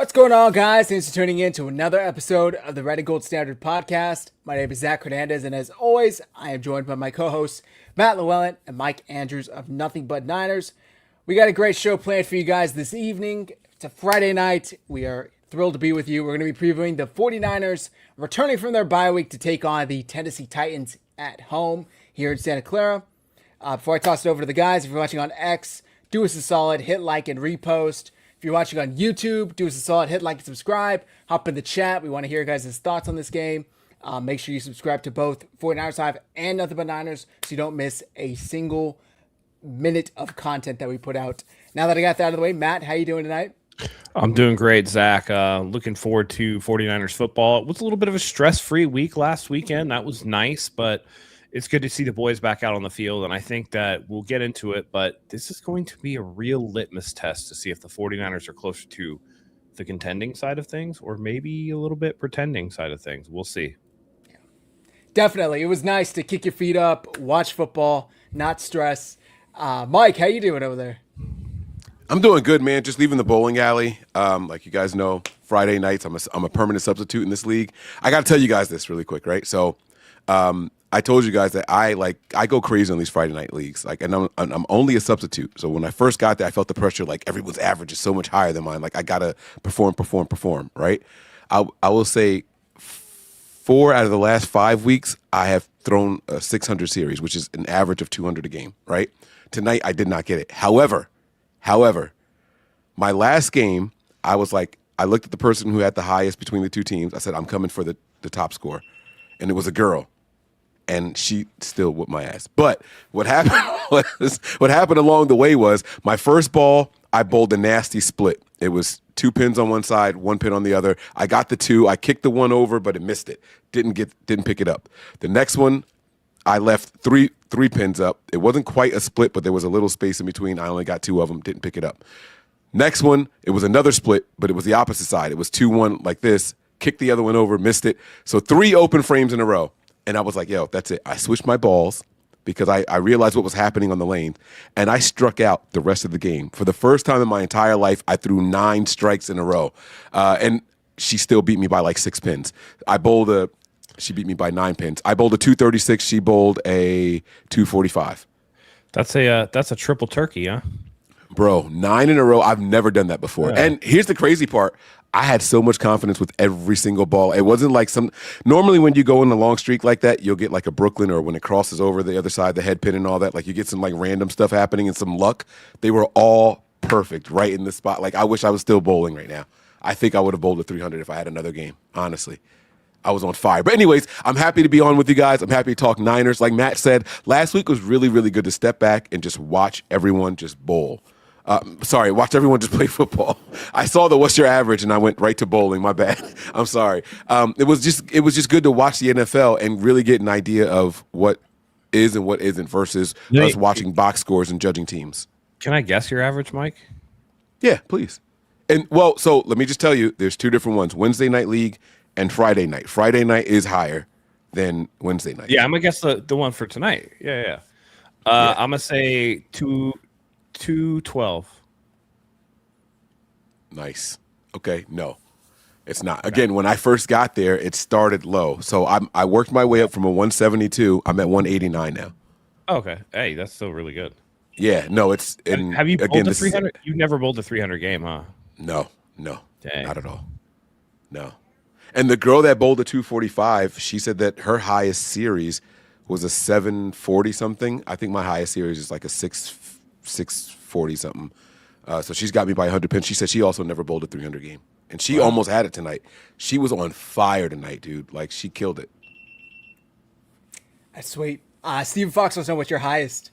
What's going on, guys? Thanks for tuning in to another episode of the Red and Gold Standard Podcast. My name is Zach Hernandez, and as always, I am joined by my co-hosts, Matt Llewellyn and Mike Andrews of Nothing But Niners. We got a great show planned for you guys this evening. It's a Friday night. We are thrilled to be with you. We're going to be previewing the 49ers returning from their bye week to take on the Tennessee Titans at home here in Santa Clara. Before I toss it over to the guys, if you're watching on X, do us a solid, hit like and repost. If you're watching on YouTube, do us a solid, hit like and subscribe. Hop in the chat. We want to hear your guys' thoughts on this game. Make sure you subscribe to both 49ers Hive and Nothing But Niners so you don't miss a single minute of content that we put out. Now that I got that out of the way, Matt, how you doing tonight? I'm doing great, Zach. Looking forward to 49ers football. It was a little bit of a stress-free week last weekend. That was nice, but it's good to see the boys back out on the field, and I think that we'll get into it, but this is going to be a real litmus test to see if the 49ers are closer to the contending side of things or maybe a little bit pretending side of things. We'll see. Definitely. It was nice to kick your feet up, watch football, not stress. Mike, how you doing over there? I'm doing good, man. Just leaving the bowling alley. Like you guys know, Friday nights, I'm a permanent substitute in this league. I got to tell you guys this really quick, right? So I told you guys that I go crazy on these Friday night leagues. And I'm only a substitute. So when I first got there, I felt the pressure. Like everyone's average is so much higher than mine. Like I gotta perform. Right? I will say 4 out of the last 5 weeks, I have thrown a 600 series, which is an average of 200 a game. Right? Tonight, I did not get it. However, my last game, I looked at the person who had the highest between the two teams. I said, I'm coming for the top score. And it was a girl. And she still whooped my ass. But what happened along the way was my first ball, I bowled a nasty split. It was 2 pins on one side, 1 pin on the other. I got the 2. I kicked the 1 over, but it missed it. Didn't pick it up. The next one, I left three pins up. It wasn't quite a split, but there was a little space in between. I only got 2 of them. Didn't pick it up. Next one, it was another split, but it was the opposite side. It was 2-1 like this. Kicked the other one over, missed it. So 3 open frames in a row. And I was like, yo, that's it. I switched my balls because I realized what was happening on the lane. And I struck out the rest of the game. For the first time in my entire life, I threw 9 strikes in a row. And she still beat me by like 6 pins. She beat me by 9 pins. I bowled a 236. She bowled a 245. That's a triple turkey, huh? Bro, 9 in a row. I've never done that before. Yeah. And here's the crazy part. I had so much confidence with every single ball. It wasn't like normally when you go on a long streak like that, you'll get like a Brooklyn or when it crosses over the other side, the head pin and all that. Like you get some like random stuff happening and some luck. They were all perfect right in the spot. Like I wish I was still bowling right now. I think I would have bowled a 300 if I had another game, honestly. I was on fire. But anyways, I'm happy to be on with you guys. I'm happy to talk Niners. Like Matt said, last week was really, really good to step back and just watch everyone just bowl. Watch everyone just play football. I saw the what's your average and I went right to bowling. My bad. I'm sorry. It was just good to watch the NFL and really get an idea of what is and what isn't versus us watching box scores and judging teams. Can I guess your average, Mike? Yeah, please. And so let me just tell you, there's 2 different ones: Wednesday night league and Friday night. Friday night is higher than Wednesday night. Yeah, I'm gonna guess the one for tonight. Yeah. I'm gonna say 212. Nice. Okay, no, it's not. Again, when I first got there, it started low. So I worked my way up from a 172. I'm at 189 now. Okay. Hey, that's still really good. Yeah, no, it's have you bowled a 300? You've never bowled a 300 game, huh? No. Dang. Not at all. No. And the girl that bowled a 245, she said that her highest series was a 740 something. I think my highest series is like a 640 something. So she's got me by 100 pins. She said she also never bowled a 300 game. And she almost had it tonight. She was on fire tonight, dude. Like, she killed it. That's sweet. Steven Fox wants to know what's your highest.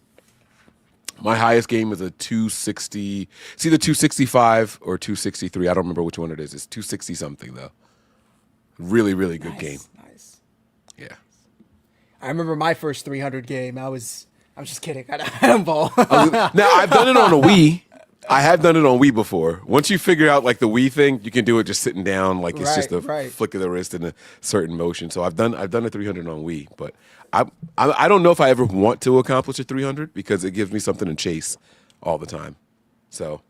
My highest game is a 260. It's either 265 or 263. I don't remember which one it is. It's 260 something, though. Really, really good game. Nice. Yeah. I remember my first 300 game. I'm just kidding. I don't bowl. Now, I've done it on a Wii. I have done it on Wii before. Once you figure out like the Wii thing, you can do it just sitting down, like it's just a flick of the wrist and a certain motion. So I've done a 300 on Wii, but I don't know if I ever want to accomplish a 300 because it gives me something to chase all the time. So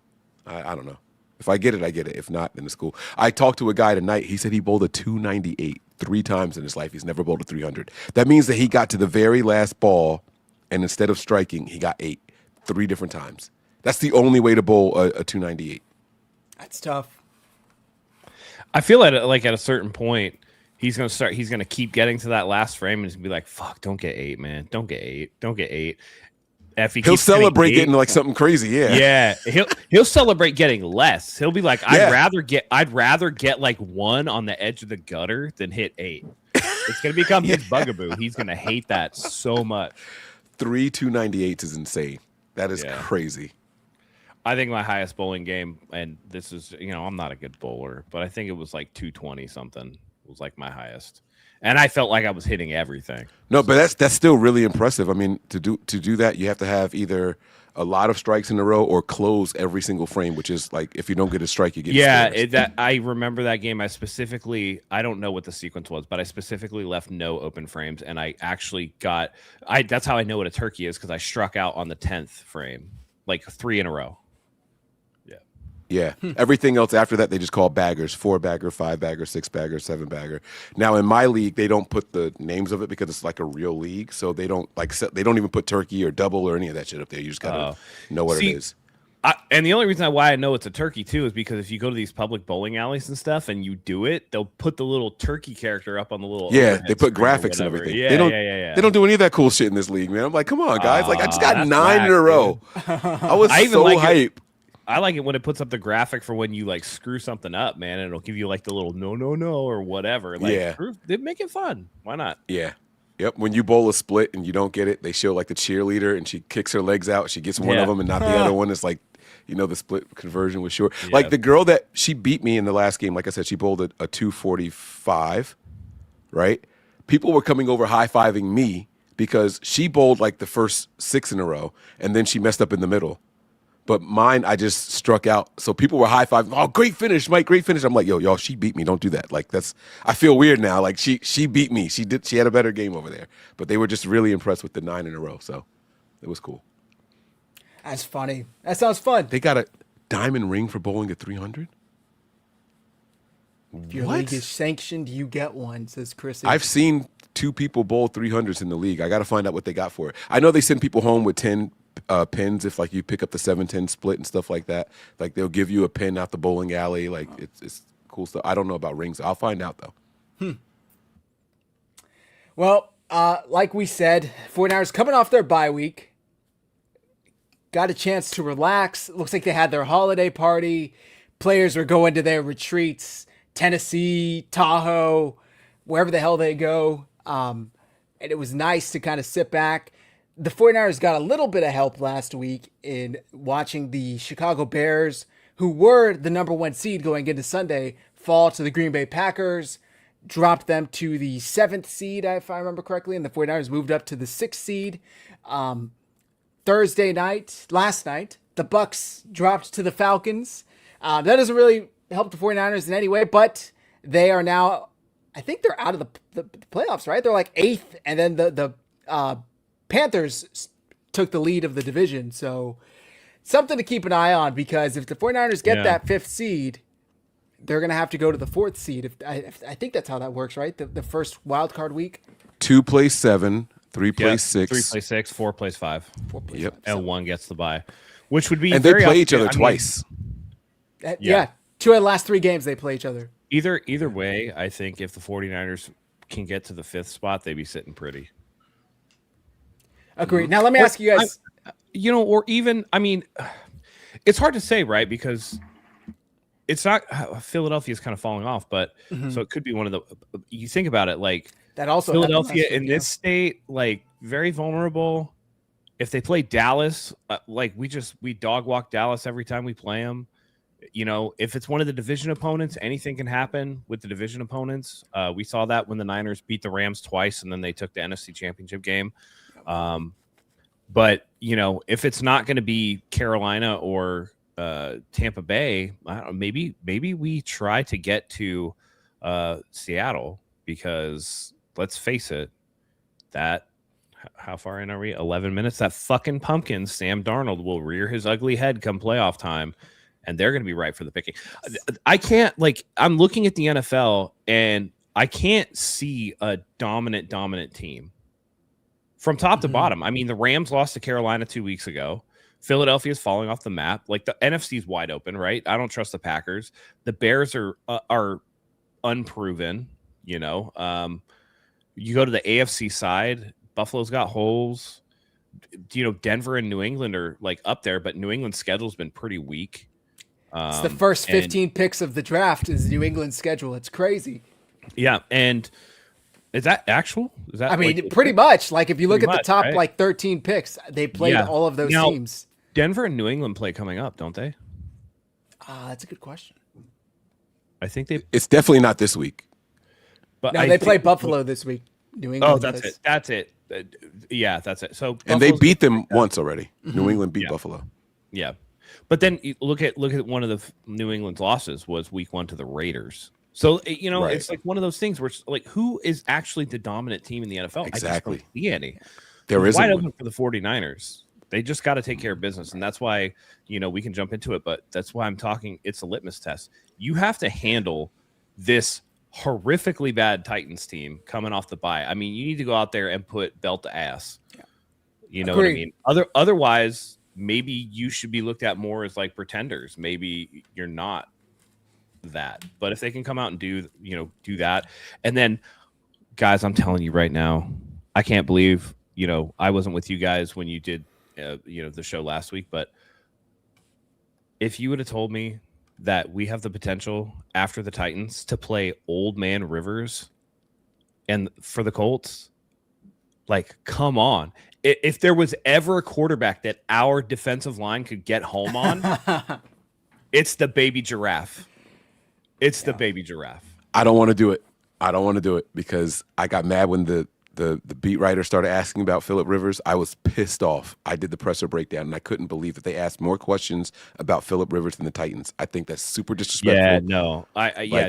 I don't know. If I get it, I get it. If not, then it's cool. I talked to a guy tonight. He said he bowled a 298 3 times in his life. He's never bowled a 300. That means that he got to the very last ball, and instead of striking, he got 8 3 different times. That's the only way to bowl a 298. That's tough. I feel like at a certain point, he's gonna keep getting to that last frame and he's gonna be like, fuck, don't get 8, man. Don't get 8. Don't get 8. If He'll celebrate getting like something crazy, yeah. He'll celebrate getting less. He'll be like, I'd rather get like 1 on the edge of the gutter than hit 8. It's gonna become his bugaboo. He's gonna hate that so much. 3 298s is insane. That is crazy. I think my highest bowling game, and this is, I'm not a good bowler, but I think it was like 220 something was like my highest. And I felt like I was hitting everything. No, but that's still really impressive. I mean, to do that, you have to have either a lot of strikes in a row or close every single frame, which is like if you don't get a strike, you get I remember that game. I don't know what the sequence was, but I specifically left no open frames, and I actually that's how I know what a turkey is, because I struck out on the 10th frame, like 3 in a row. Yeah. Everything else after that, they just call baggers: 4-bagger, 5-bagger, 6-bagger, 7-bagger. Now in my league, they don't put the names of it because it's like a real league, so they don't even put turkey or double or any of that shit up there. You just gotta know what it is. And the only reason why I know it's a turkey too is because if you go to these public bowling alleys and stuff and you do it, they'll put the little turkey character up on the little they put graphics and everything. They don't do any of that cool shit in this league, man. I'm like, come on, guys! Like I just got 9 in a row. I was so hype. I like it when it puts up the graphic for when you like screw something up, man, and it'll give you like the little no or whatever. Like, they make it fun. Why not? Yeah. Yep. When you bowl a split and you don't get it, they show like the cheerleader and she kicks her legs out. She gets one of them and not the other one. It's like, the split conversion was short. Yeah. Like the girl that she beat me in the last game, like I said, she bowled a 245, right? People were coming over high-fiving me because she bowled like the first 6 in a row and then she messed up in the middle. But mine, I just struck out. So people were high-fiving. Oh, great finish, Mike, great finish. I'm like, yo, y'all, she beat me. Don't do that. Like, I feel weird now. Like, she beat me. She had a better game over there. But they were just really impressed with the 9 in a row. So it was cool. That's funny. That sounds fun. They got a diamond ring for bowling at 300? If your league is sanctioned, you get one, says Chris. I've seen 2 people bowl 300s in the league. I got to find out what they got for it. I know they send people home with 10 pins if like you pick up the 7-10 split and stuff like that. Like they'll give you a pin out the bowling alley. Like it's cool stuff. I don't know about rings. I'll find out though. Well, like we said, 49ers coming off their bye week, got a chance to relax. Looks like they had their holiday party. Players were going to their retreats, Tennessee, Tahoe, wherever the hell they go. And it was nice to kind of sit back. The 49ers got a little bit of help last week in watching the Chicago Bears, who were the number 1 seed going into Sunday, fall to the Green Bay Packers, dropped them to the 7th seed, if I remember correctly, and the 49ers moved up to the 6th seed. Last night, the Bucks dropped to the Falcons. That doesn't really help the 49ers in any way, but they are now, I think they're out of the playoffs, right? They're like 8th, and then the Panthers took the lead of the division. So something to keep an eye on, because if the 49ers get that 5th seed, they're going to have to go to the 4th seed. I think that's how that works, right? The first wild card week. 2 plays 7, 3 plays 6. 3 plays 6, 4 plays 5. 4 plays 5. And 1 gets the bye, which would be and they play each other twice. 2 of the last 3 games they play each other. Either way, I think if the 49ers can get to the 5th spot, they'd be sitting pretty. Agreed. Now let me ask you guys, or even, I mean, it's hard to say, right? Because it's not, Philadelphia's kind of falling off, but so it could be one of the, you think about it, like that also Philadelphia in this state, like very vulnerable. If they play Dallas, like we dog walk Dallas every time we play them. If it's one of the division opponents, anything can happen with the division opponents. We saw that when the Niners beat the Rams twice and then they took the NFC Championship game. But if it's not going to be Carolina or Tampa Bay, I don't know, maybe we try to get to Seattle, because let's face it, that how far in are we? 11 minutes. That fucking pumpkin, Sam Darnold, will rear his ugly head come playoff time, and they're going to be right for the picking. I can't I'm looking at the NFL and I can't see a dominant team from top to bottom. I mean, the Rams lost to Carolina 2 weeks ago. Philadelphia is falling off the map. Like the NFC is wide open, right? I don't trust the Packers. The Bears are unproven. You go to the AFC side. Buffalo's got holes. Denver and New England are like up there, but New England's schedule's been pretty weak. It's the first 15 picks of the draft is New England's schedule. It's crazy. Yeah, and is that actual? Is that? I mean, pretty much. Like if you look at the top right? 13 picks, they played all of those teams. Denver and New England play coming up, don't they? That's a good question. I think It's definitely not this week. But no, they play Buffalo this week. New England. Oh, that's it. Yeah, that's it. So and they beat them once already. New England beat Buffalo. Yeah, but then look at one of the New England's losses was week 1 to the Raiders. So it's like one of those things where it's like, who is actually the dominant team in the NFL? Exactly. I just don't see any. There is wide open for the 49ers. They just got to take care of business, and that's why we can jump into it. But that's why I'm talking. It's a litmus test. You have to handle this horrifically bad Titans team coming off the bye. I mean, you need to go out there and put belt to ass. You know what I mean? Otherwise, maybe you should be looked at more as like pretenders. Maybe you're not that. But if they can come out and do that, and then guys, I'm telling you right now, I can't believe I wasn't with you guys when you did the show last week, but if you would have told me that we have the potential after the Titans to play Old Man Rivers and for the Colts, like, come on. If there was ever a quarterback that our defensive line could get home on, it's the baby giraffe. It's the baby giraffe. I don't want to do it because I got mad when the beat writer started asking about Phillip Rivers. I was pissed off. I did the presser breakdown, and I couldn't believe that they asked more questions about Phillip Rivers than the Titans. I think that's super disrespectful. Yeah, no.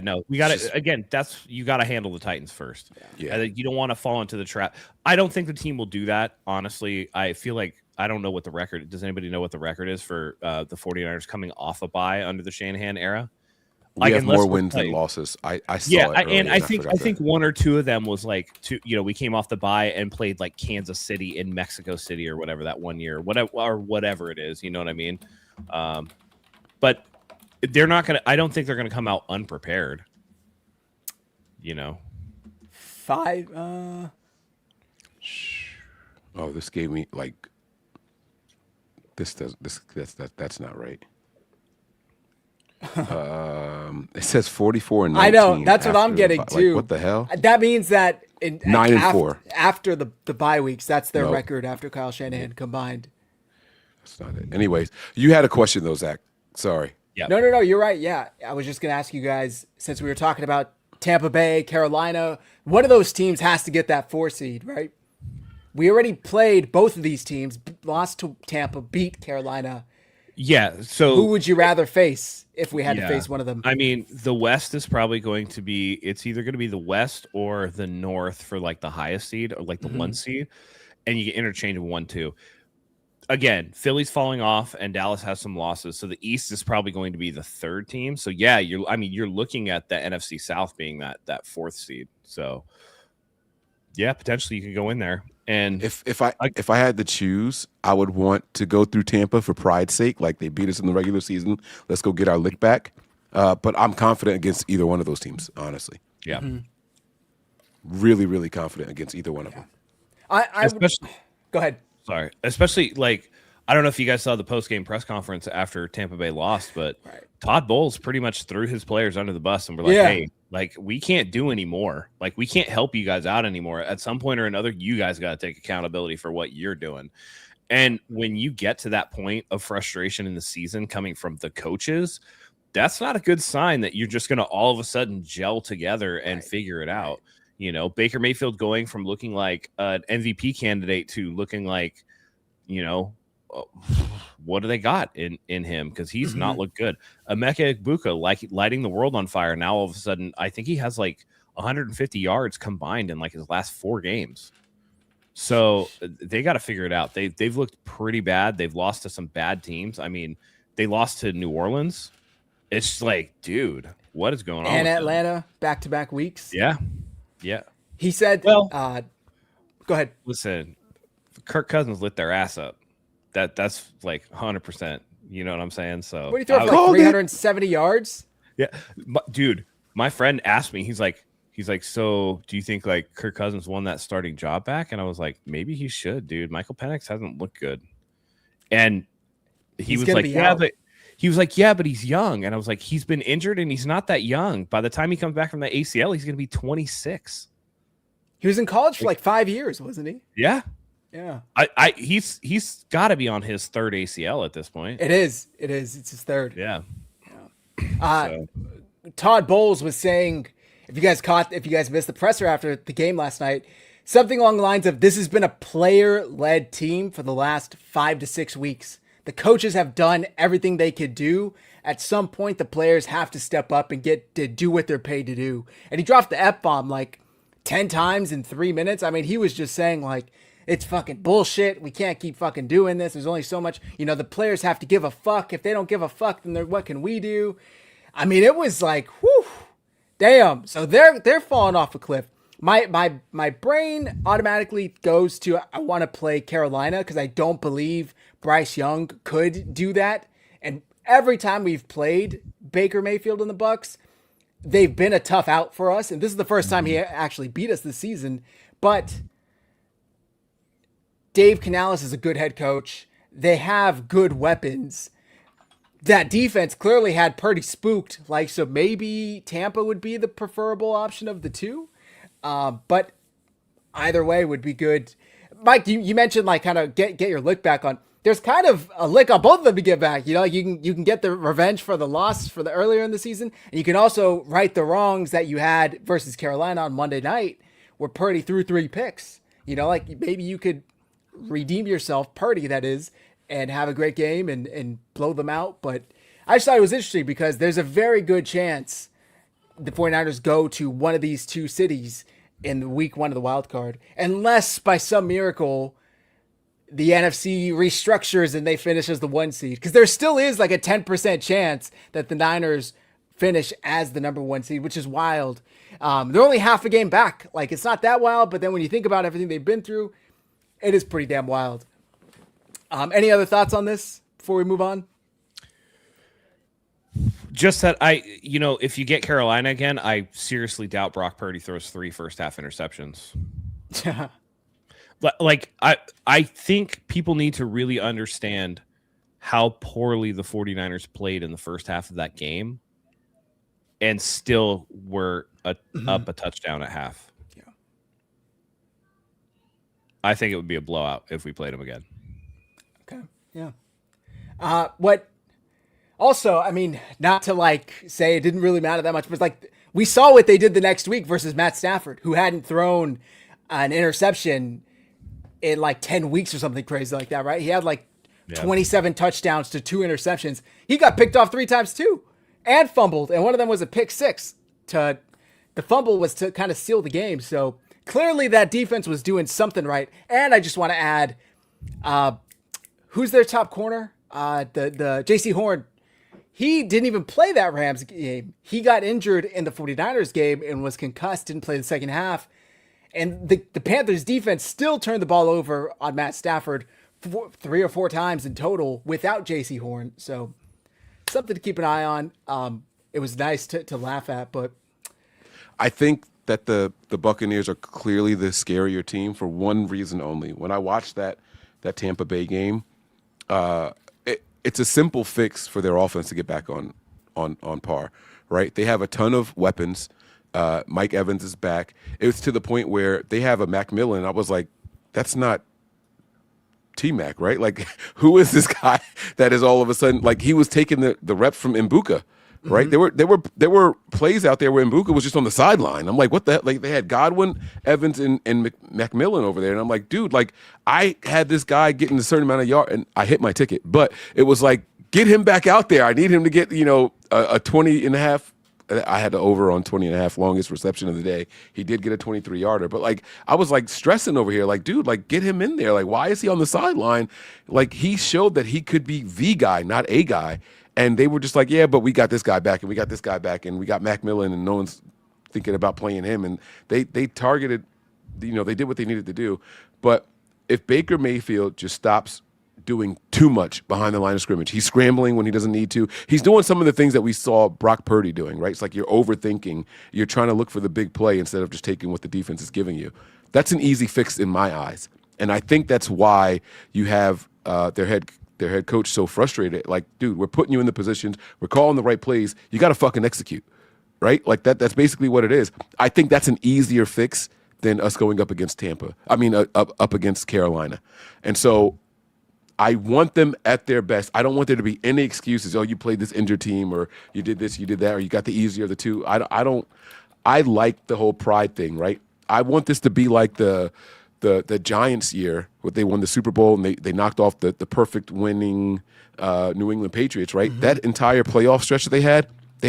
No. We got to, again, you got to handle the Titans first. Yeah. You don't want to fall into the trap. I don't think the team will do that, honestly. I feel like I don't know what the record. Does anybody know what the record is for the 49ers coming off a bye under the Shanahan era? We have more wins than losses. I saw it earlier, I think one or two of them was like we came off the bye and played like Kansas City in Mexico City or whatever that one year, whatever it is. You know what I mean? But they're not gonna. I don't think they're gonna come out unprepared. 5. Oh, this gave me like. That's not right. It says 44 and 19. I know that's what I'm getting too. Like, what the hell? That means that 9-4 after the bye weeks. That's their record after Kyle Shanahan combined. That's not it. Anyways, you had a question though, Zach. Sorry. Yeah. No. You're right. Yeah, I was just gonna ask you guys, since we were talking about Tampa Bay, Carolina. One of those teams has to get that 4 seed, right? We already played both of these teams. Lost to Tampa, beat Carolina. Yeah. So who would you rather face if we had to face one of them? I mean, the West is probably going to be. It's either going to be the West or the North for like the highest seed or like the 1 seed, and you get interchangeable 1-2. Again, Philly's falling off and Dallas has some losses, so the East is probably going to be the 3rd team. So yeah, you're looking at the NFC South being that 4th seed. So yeah, potentially you could go in there. And if I had to choose, I would want to go through Tampa for pride's sake. Like, they beat us in the regular season. Let's go get our lick back. But I'm confident against either one of those teams, honestly. Yeah. Really, really confident against either one of them. Go ahead. Sorry. Especially, like, I don't know if you guys saw the post-game press conference after Tampa Bay lost, but Todd Bowles pretty much threw his players under the bus and were like, hey, like, we can't do anymore. Like, we can't help you guys out anymore. At some point or another, you guys got to take accountability for what you're doing. And when you get to that point of frustration in the season coming from the coaches, that's not a good sign that you're just going to all of a sudden gel together and figure it out. Baker Mayfield going from looking like an MVP candidate to looking like, what do they got in him? Because he's not looked good. Emeka Egbuka, like, lighting the world on fire. Now all of a sudden, I think he has like 150 yards combined in like his last 4 games. So they got to figure it out. They've looked pretty bad. They've lost to some bad teams. I mean, they lost to New Orleans. It's like, dude, what is going on? And with Atlanta, back-to-back weeks. them? Yeah. He said, Well, go ahead. listen, Kirk Cousins lit their ass up. That's like 100%. You know what I'm saying? So What do you throw for like 370 yards? Yeah, dude. My friend asked me. He's like, so do you think like Kirk Cousins won that starting job back? And I was like, maybe he should, dude. Michael Penix hasn't looked good, and he was like, yeah, but he was like, yeah, but he's young, and I was like, he's been injured, and he's not that young. By the time he comes back from the ACL, he's gonna be 26. He was in college for like 5 years, wasn't he? Yeah. Yeah. He's got to be on his third ACL at this point. It is. It's his third. Yeah. Todd Bowles was saying, if you guys missed the presser after the game last night, something along the lines of, this has been a player-led team for the last 5 to 6 weeks. The coaches have done everything they could do. At some point, the players have to step up and get to do what they're paid to do. And he dropped the F-bomb like 10 times in 3 minutes. I mean, he was just saying like, it's fucking bullshit. We can't keep fucking doing this. There's only so much, the players have to give a fuck. If they don't give a fuck, then what can we do? I mean, it was like, whew, damn. So they're falling off a cliff. My brain automatically goes to, I want to play Carolina because I don't believe Bryce Young could do that. And every time we've played Baker Mayfield and the Bucs, they've been a tough out for us. And this is the first time he actually beat us this season. But Dave Canales is a good head coach. They have good weapons. That defense clearly had Purdy spooked. So maybe Tampa would be the preferable option of the two. But either way would be good. Mike, you mentioned kind of get your lick back on. There's kind of a lick on both of them to get back. You can get the revenge for the loss for the earlier in the season, and you can also right the wrongs that you had versus Carolina on Monday night, where Purdy threw 3 picks. Maybe you could redeem yourself, Purdy that is, and have a great game and blow them out. But I just thought it was interesting because there's a very good chance the 49ers go to one of these two cities in week 1 of the wild card, unless by some miracle the NFC restructures and they finish as the 1 seed. Because there still is like a 10% chance that the Niners finish as the number 1 seed, which is wild. They're only half a game back. It's not that wild, but then when you think about everything they've been through, it is pretty damn wild. Any other thoughts on this before we move on? Just that if you get Carolina again, I seriously doubt Brock Purdy throws 3 first half interceptions. I think people need to really understand how poorly the 49ers played in the first half of that game and still were up a touchdown at half. Yeah. I think it would be a blowout if we played them again. Okay. Yeah. Also, I mean, not to say it didn't really matter that much, but we saw what they did the next week versus Matt Stafford, who hadn't thrown an interception in 10 weeks or something crazy like that, right? He had 27 touchdowns to 2 interceptions. He got picked off 3 times too and fumbled. And one of them was a pick 6. The fumble was to kind of seal the game. So clearly that defense was doing something right. And I just want to add, who's their top corner? The JC Horn. He didn't even play that Rams game. He got injured in the 49ers game and was concussed, didn't play the second half. And the Panthers defense still turned the ball over on Matt Stafford 3 or 4 times in total without JC Horn. So something to keep an eye on. It was nice to laugh at, but I think that the Buccaneers are clearly the scarier team for one reason only. When I watched that Tampa Bay game, it's a simple fix for their offense to get back on par, right? They have a ton of weapons. Mike Evans is back. It was to the point where they have a Macmillan. I was like, that's not T-Mac, right? Who is this guy that is all of a sudden, he was taking the reps from Mbuka, right? Mm-hmm. There were plays out there where Mbuka was just on the sideline. I'm like, what the hell? They had Godwin, Evans, and Macmillan over there. And I'm like, dude, I had this guy getting a certain amount of yards, and I hit my ticket. But it was get him back out there. I need him to get, a 20 and a half I had the over on 20.5 longest reception of the day. He did get a 23-yarder, but like I was like stressing over here, like dude, like get him in there. Like why is he on the sideline? Like he showed that he could be the guy, not a guy. And they were just like, yeah, but we got this guy back, and we got this guy back, and we got Macmillan, and no one's thinking about playing him. And they targeted, they did what they needed to do. But if Baker Mayfield just stops doing too much behind the line of scrimmage, he's scrambling when he doesn't need to. He's doing some of the things that we saw Brock Purdy doing, right? It's like you're overthinking. You're trying to look for the big play instead of just taking what the defense is giving you. That's an easy fix in my eyes. And I think that's why you have their head coach so frustrated. Like, dude, we're putting you in the positions. We're calling the right plays. You got to fucking execute, right? Like that's basically what it is. I think that's an easier fix than us going up against Tampa. I mean, up against Carolina. And so I want them at their best. I don't want there to be any excuses. Oh, you played this injured team, or you did this, you did that, or you got the easier of the two. I don't. I like the whole pride thing, right? I want this to be like the Giants year where they won the Super Bowl and they knocked off the perfect winning New England Patriots, right? Mm-hmm. That entire playoff stretch that they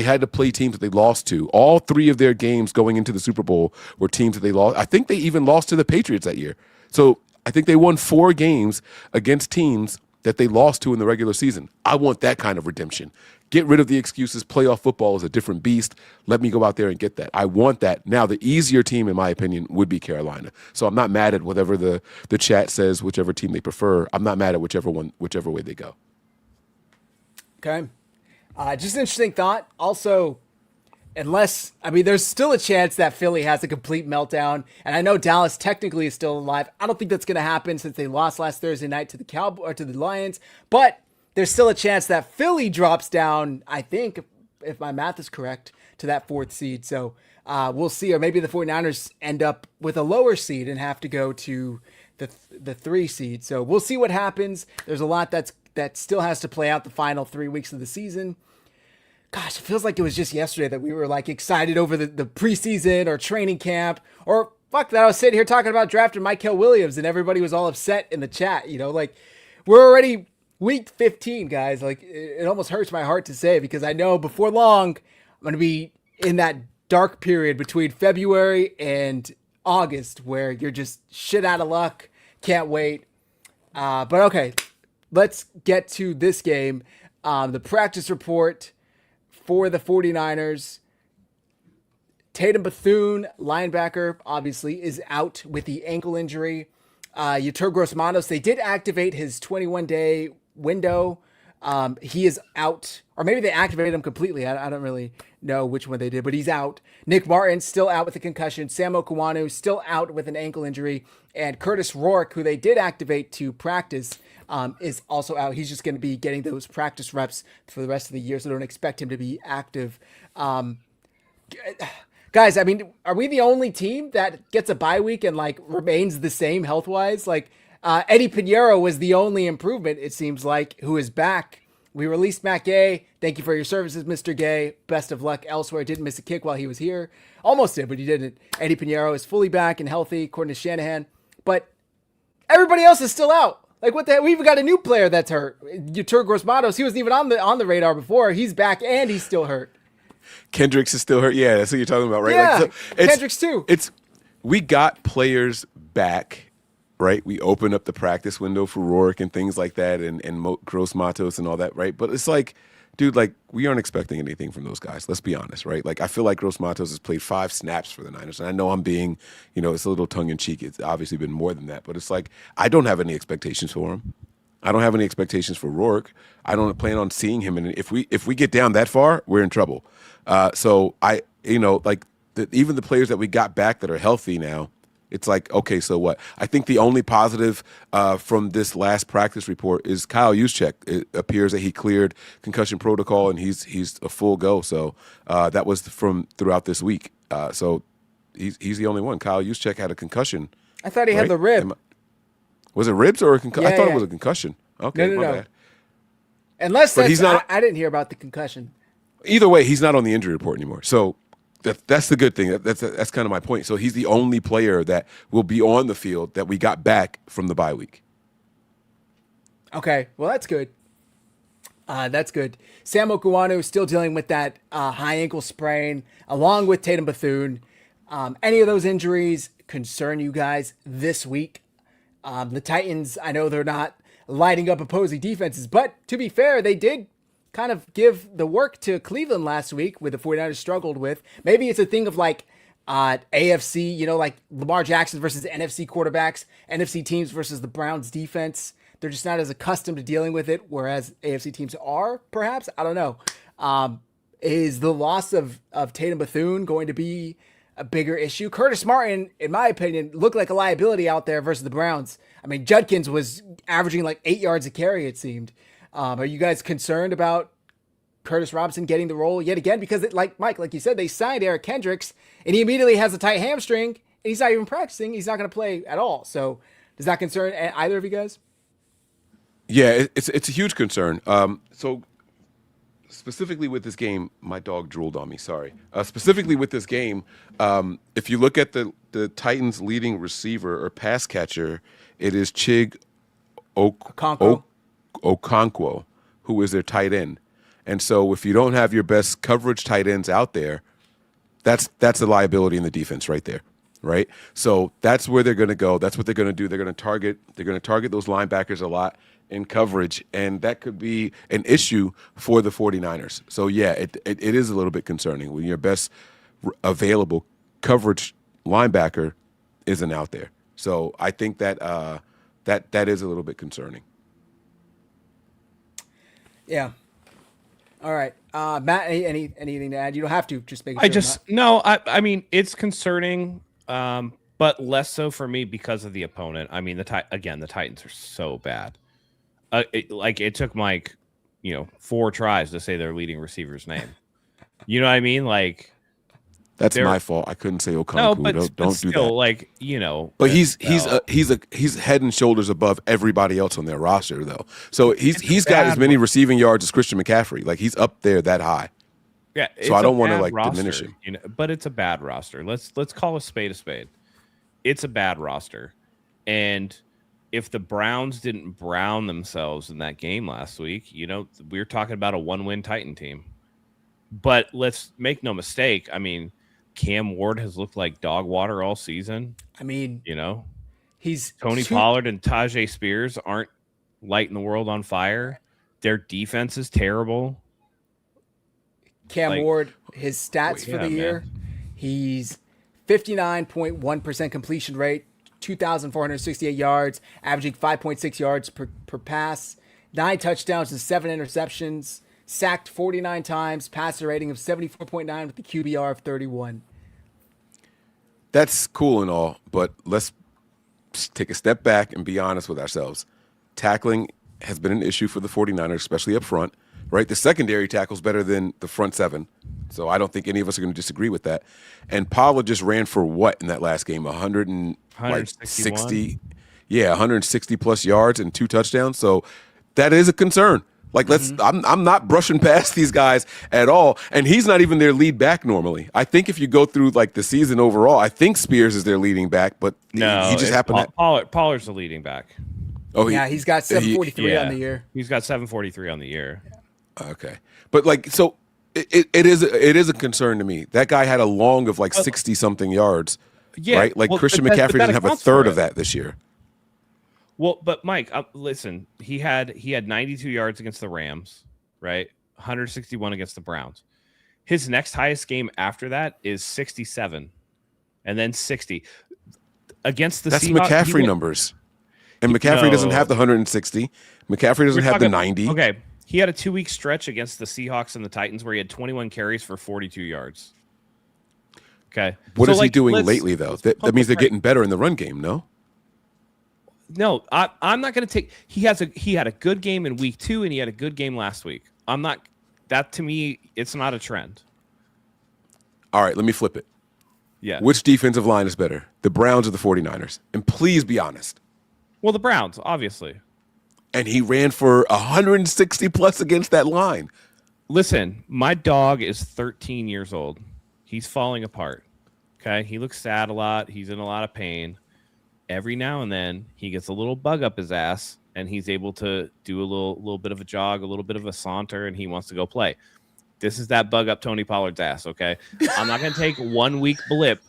had to play teams that they lost to. All three of their games going into the Super Bowl were teams that they lost. I think they even lost to the Patriots that year. So I think they won 4 games against teams that they lost to in the regular season. I want that kind of redemption. Get rid of the excuses. Playoff football is a different beast. Let me go out there and get that. I want that. Now, the easier team, in my opinion, would be Carolina. So I'm not mad at whatever the chat says, whichever team they prefer. I'm not mad at whichever way they go. Okay. Just an interesting thought. Also, there's still a chance that Philly has a complete meltdown. And I know Dallas technically is still alive. I don't think that's going to happen since they lost last Thursday night to the Lions. But there's still a chance that Philly drops down, I think, if my math is correct, to that 4th seed. So we'll see. Or maybe the 49ers end up with a lower seed and have to go to the 3 seed. So we'll see what happens. There's a lot that still has to play out the final 3 weeks of the season. Gosh, it feels like it was just yesterday that we were like excited over the preseason or training camp, or fuck that I was sitting here talking about drafting Mykel Williams and everybody was all upset in the chat. Like we're already week 15, guys. Like it almost hurts my heart to say, because I know before long I'm going to be in that dark period between February and August where you're just shit out of luck. Can't wait. But okay, let's get to this game. The practice report for the 49ers. Tatum Bethune, linebacker, obviously, is out with the ankle injury. Yetur Gross-Matos, they did activate his 21-day window. He is out, or maybe they activated him completely. I don't really know which one they did, but he's out. Nick Martin still out with a concussion. Sam Okuwanu still out with an ankle injury. And Curtis Rourke, who they did activate to practice, is also out. He's just going to be getting those practice reps for the rest of the year, so don't expect him to be active. Guys, I mean, are we the only team that gets a bye week and like remains the same health-wise? Like Eddie Pinheiro was the only improvement, it seems like, who is back. We released Matt Gay. Thank you for your services, Mr. Gay. Best of luck elsewhere. Didn't miss a kick while he was here. Almost did, but he didn't. Eddie Pinheiro is fully back and healthy, according to Shanahan. But everybody else is still out. Like, what the heck? We even got a new player that's hurt. Yetur Gross-Matos, he wasn't even on the radar before. He's back and he's still hurt. Kendricks is still hurt. Yeah, that's what you're talking about, right? Yeah, like, so Kendricks too. We got players back, right? We opened up the practice window for Rourke and things like that, and Gross-Matos and all that, right? But it's like, dude, like, we aren't expecting anything from those guys. Let's be honest, right? Like, I feel like Gross-Matos has played 5 snaps for the Niners, and I know I'm being, it's a little tongue-in-cheek. It's obviously been more than that, but it's like, I don't have any expectations for him. I don't have any expectations for Rourke. I don't plan on seeing him, and if we get down that far, we're in trouble. So even the players that we got back that are healthy now, it's like, okay, so what? I think the only positive from this last practice report is Kyle Juszczyk. It appears that he cleared concussion protocol and he's a full go. So that was from throughout this week. So he's the only one. Kyle Juszczyk had a concussion. I thought he had the rib. Was it ribs or a concussion? Yeah, I thought it was a concussion. Okay, no. my bad. Unless but he's not. I didn't hear about the concussion. Either way, he's not on the injury report anymore. So that's the good thing. That's kind of my point. So he's the only player that will be on the field that we got back from the bye week. Okay, well, that's good. That's good. Sam Okuanu still dealing with that high ankle sprain, along with Tatum Bethune. Any of those injuries concern you guys this week? The Titans, I know they're not lighting up opposing defenses, but to be fair, they did kind of give the work to Cleveland last week with the 49ers struggled with. Maybe it's a thing of like AFC, like Lamar Jackson versus NFC quarterbacks, NFC teams versus the Browns defense. They're just not as accustomed to dealing with it, whereas AFC teams are, perhaps. I don't know. Is the loss of Tatum Bethune going to be a bigger issue? Curtis Martin, in my opinion, looked like a liability out there versus the Browns. I mean, Judkins was averaging like 8 yards a carry, it seemed. Are you guys concerned about Curtis Robinson getting the role yet again? Because, like you said, they signed Eric Kendricks, and he immediately has a tight hamstring, and he's not even practicing. He's not going to play at all. So does that concern either of you guys? Yeah, it's a huge concern. So specifically with this game, my dog drooled on me. Sorry. Specifically with this game, if you look at the Titans' leading receiver or pass catcher, it is Chig Okonkwo, who is their tight end. And so if you don't have your best coverage tight ends out there, that's a liability in the defense right there. Right? So that's where they're going to go. That's what they're going to do. They're going to target those linebackers a lot in coverage, and that could be an issue for the 49ers. So yeah, it is a little bit concerning when your best available coverage linebacker isn't out there. So I think that that is a little bit concerning. Yeah. All right. Matt, anything to add? You don't have to, just make I mean, it's concerning, but less so for me because of the opponent. I mean, the Titans are so bad. It took Mike, 4 tries to say their leading receiver's name. You know what I mean? Like, that's my fault. I couldn't say Okonkwo. No, but don't still, do that. But he's head and shoulders above everybody else on their roster, though. So he's got as many receiving yards as Christian McCaffrey. Like, he's up there that high. Yeah. So I don't want to diminish him. But it's a bad roster. Let's call a spade a spade. It's a bad roster, and if the Browns didn't brown themselves in that game last week, we were talking about a 1-win Titan team. But let's make no mistake. I mean, Cam Ward has looked like dog water all season. I mean, he's Tony Pollard and Tajay Spears aren't lighting the world on fire. Their defense is terrible. Cam Ward, his stats for the year, he's 59.1% completion rate, 2,468 yards, averaging 5.6 yards per pass, 9 touchdowns and 7 interceptions, sacked 49 times, passer rating of 74.9 with the QBR of 31. That's cool and all, but let's take a step back and be honest with ourselves. Tackling has been an issue for the 49ers, especially up front, right? The secondary tackle's better than the front 7. So I don't think any of us are going to disagree with that. And Pollard just ran for what in that last game? 160. Yeah, 160 plus yards and 2 touchdowns. So that is a concern. Like, I'm not brushing past these guys at all. And he's not even their lead back normally. I think if you go through like the season overall, I think Spears is their leading back, but no, he just happened Pollard's the leading back. Oh, he's got 743 on the year. He's got 743 on the year. Okay. But so it is a concern to me. That guy had a long of like 60 something yards. Yeah, right? Like Christian McCaffrey doesn't have a third of that this year. Well, but Mike, listen, he had 92 yards against the Rams, right? 161 against the Browns. His next highest game after that is 67, and then 60 against the Seahawks. That's McCaffrey numbers, and McCaffrey doesn't have the 160. McCaffrey doesn't have the 90. Okay, he had a 2-week stretch against the Seahawks and the Titans where he had 21 carries for 42 yards. Okay, what is he doing lately though? That means they're getting better in the run game, no? No, I'm not going to take. He had a good game in week 2, and he had a good game last week. I'm not. That to me, it's not a trend. All right, let me flip it. Yeah. Which defensive line is better, the Browns or the 49ers? And please be honest. Well, the Browns, obviously. And he ran for 160 plus against that line. Listen, my dog is 13 years old. He's falling apart. Okay, he looks sad a lot. He's in a lot of pain. Every now and then, he gets a little bug up his ass, and he's able to do a little bit of a jog, a little bit of a saunter, and he wants to go play. This is that bug up Tony Pollard's ass, okay? I'm not going to take 1 week blip.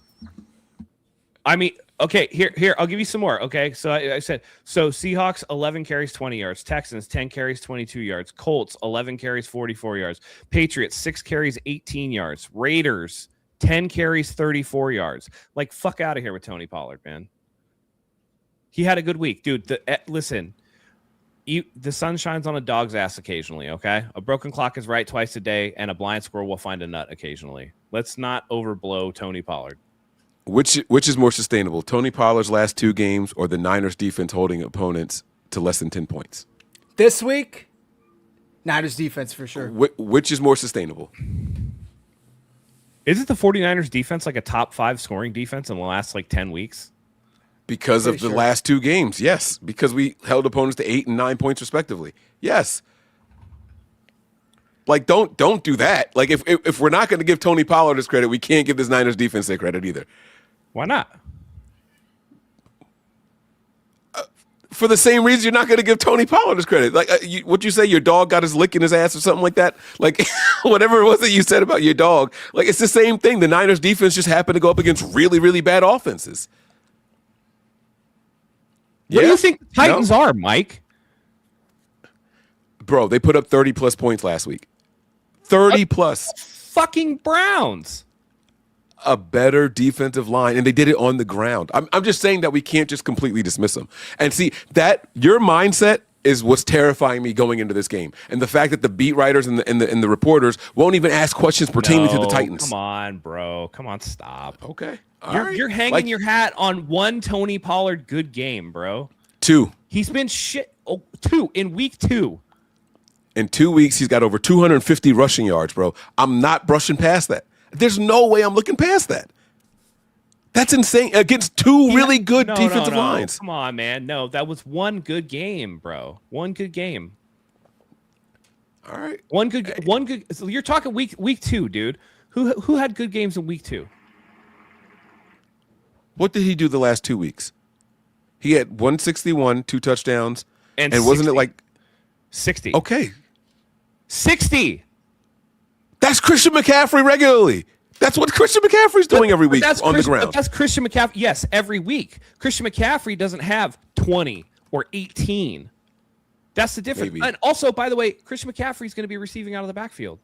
I mean, okay, here, I'll give you some more, okay? So I said, Seahawks, 11 carries, 20 yards. Texans, 10 carries, 22 yards. Colts, 11 carries, 44 yards. Patriots, 6 carries, 18 yards. Raiders, 10 carries, 34 yards. Like, fuck out of here with Tony Pollard, man. He had a good week. Dude, listen, the sun shines on a dog's ass occasionally, okay? A broken clock is right twice a day, and a blind squirrel will find a nut occasionally. Let's not overblow Tony Pollard. Which is more sustainable, Tony Pollard's last 2 games or the Niners defense holding opponents to less than 10 points? This week, Niners defense for sure. Which is more sustainable? Isn't the 49ers defense like a top 5 scoring defense in the last like 10 weeks? Because of the last 2 games, yes. Because we held opponents to 8 and 9 points respectively. Yes. Like, don't do that. Like, if we're not going to give Tony Pollard his credit, we can't give this Niners defense their credit either. Why not? For the same reason you're not going to give Tony Pollard his credit. Like, what you say, your dog got his lick in his ass or something like that? Like, whatever it was that you said about your dog. Like, it's the same thing. The Niners defense just happened to go up against really, really bad offenses. What do you think the Titans are, Mike? Bro, they put up 30-plus points last week. 30-plus. Fucking Browns. A better defensive line, and they did it on the ground. I'm just saying that we can't just completely dismiss them. And see, that your mindset is what's terrifying me going into this game. And the fact that the beat writers and the reporters won't even ask questions pertaining to the Titans. Come on, bro. Come on, stop. Okay. You're hanging your hat on one Tony Pollard good game, bro. 2. He's been shit. 2 in week 2. In 2 weeks, he's got over 250 rushing yards, bro. I'm not brushing past that. There's no way I'm looking past that. That's insane. Against 2 really good defensive lines. Come on, man. No, that was one good game, bro. One good game. All right. One good. So you're talking week 2, dude. Who had good games in week 2? What did he do the last 2 weeks? He had 161, 2 touchdowns, and wasn't it like 60? Okay. 60. That's Christian McCaffrey regularly. That's what Christian McCaffrey's doing every week on the ground. That's Christian McCaffrey. Yes, every week. Christian McCaffrey doesn't have 20 or 18. That's the difference. Maybe. And also, by the way, Christian McCaffrey's going to be receiving out of the backfield.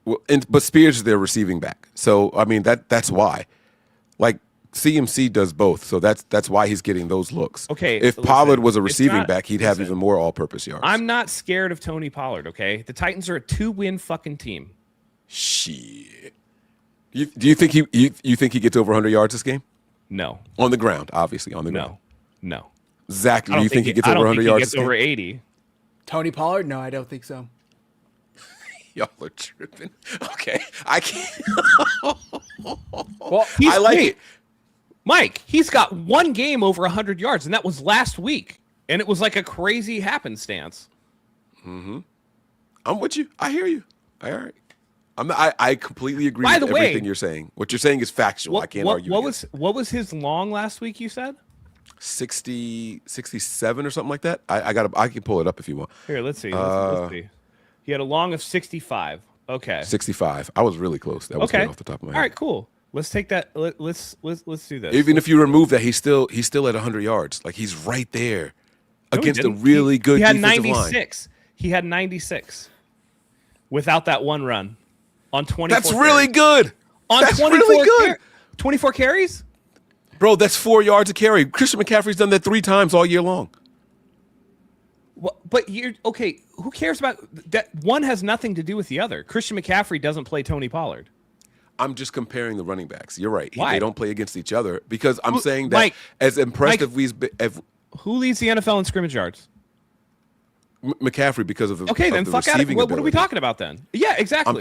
Well, but Spears is their receiving back. So, I mean, that's why. Like, CMC does both, so that's why he's getting those looks. Okay. If Pollard was a receiving back, he'd have even more all-purpose yards. I'm not scared of Tony Pollard, okay? The Titans are a 2-win fucking team. Shit. Do you think you think he gets over 100 yards this game? No. On the ground, obviously, on the ground. No. Zach, do you think he gets over 100 yards this game? Over 80. Tony Pollard? No, I don't think so. Y'all are tripping. Okay. I can't. Well, I like it. Mike, he's got one game over 100 yards, and that was last week. And it was like a crazy happenstance. Mm-hmm. I'm with you. I hear you. All right. I completely agree with everything you're saying. What you're saying is factual. I can't argue. What was his long last week, you said? 67 or something like that. I can pull it up if you want. Here, let's see. Let's see. He had a long of 65. Okay. 65. I was really close. That was good off the top of my head. All right, cool. Let's take that. Let's do this. Even if you remove that, he's still at 100 yards. Like, he's right there against a really good defensive line. He had 96. He had 96 without that one run on 24. That's really good. That's really good. 24 carries? Bro, that's 4 yards a carry. Christian McCaffrey's done that 3 times all year long. Well, but you're okay. Who cares about that? One has nothing to do with the other. Christian McCaffrey doesn't play Tony Pollard. I'm just comparing the running backs. You're right. Why? They don't play against each other because I'm saying that as impressive who leads the NFL in scrimmage yards? McCaffrey because of the then fuck out of it. What are we talking about then? Yeah, exactly.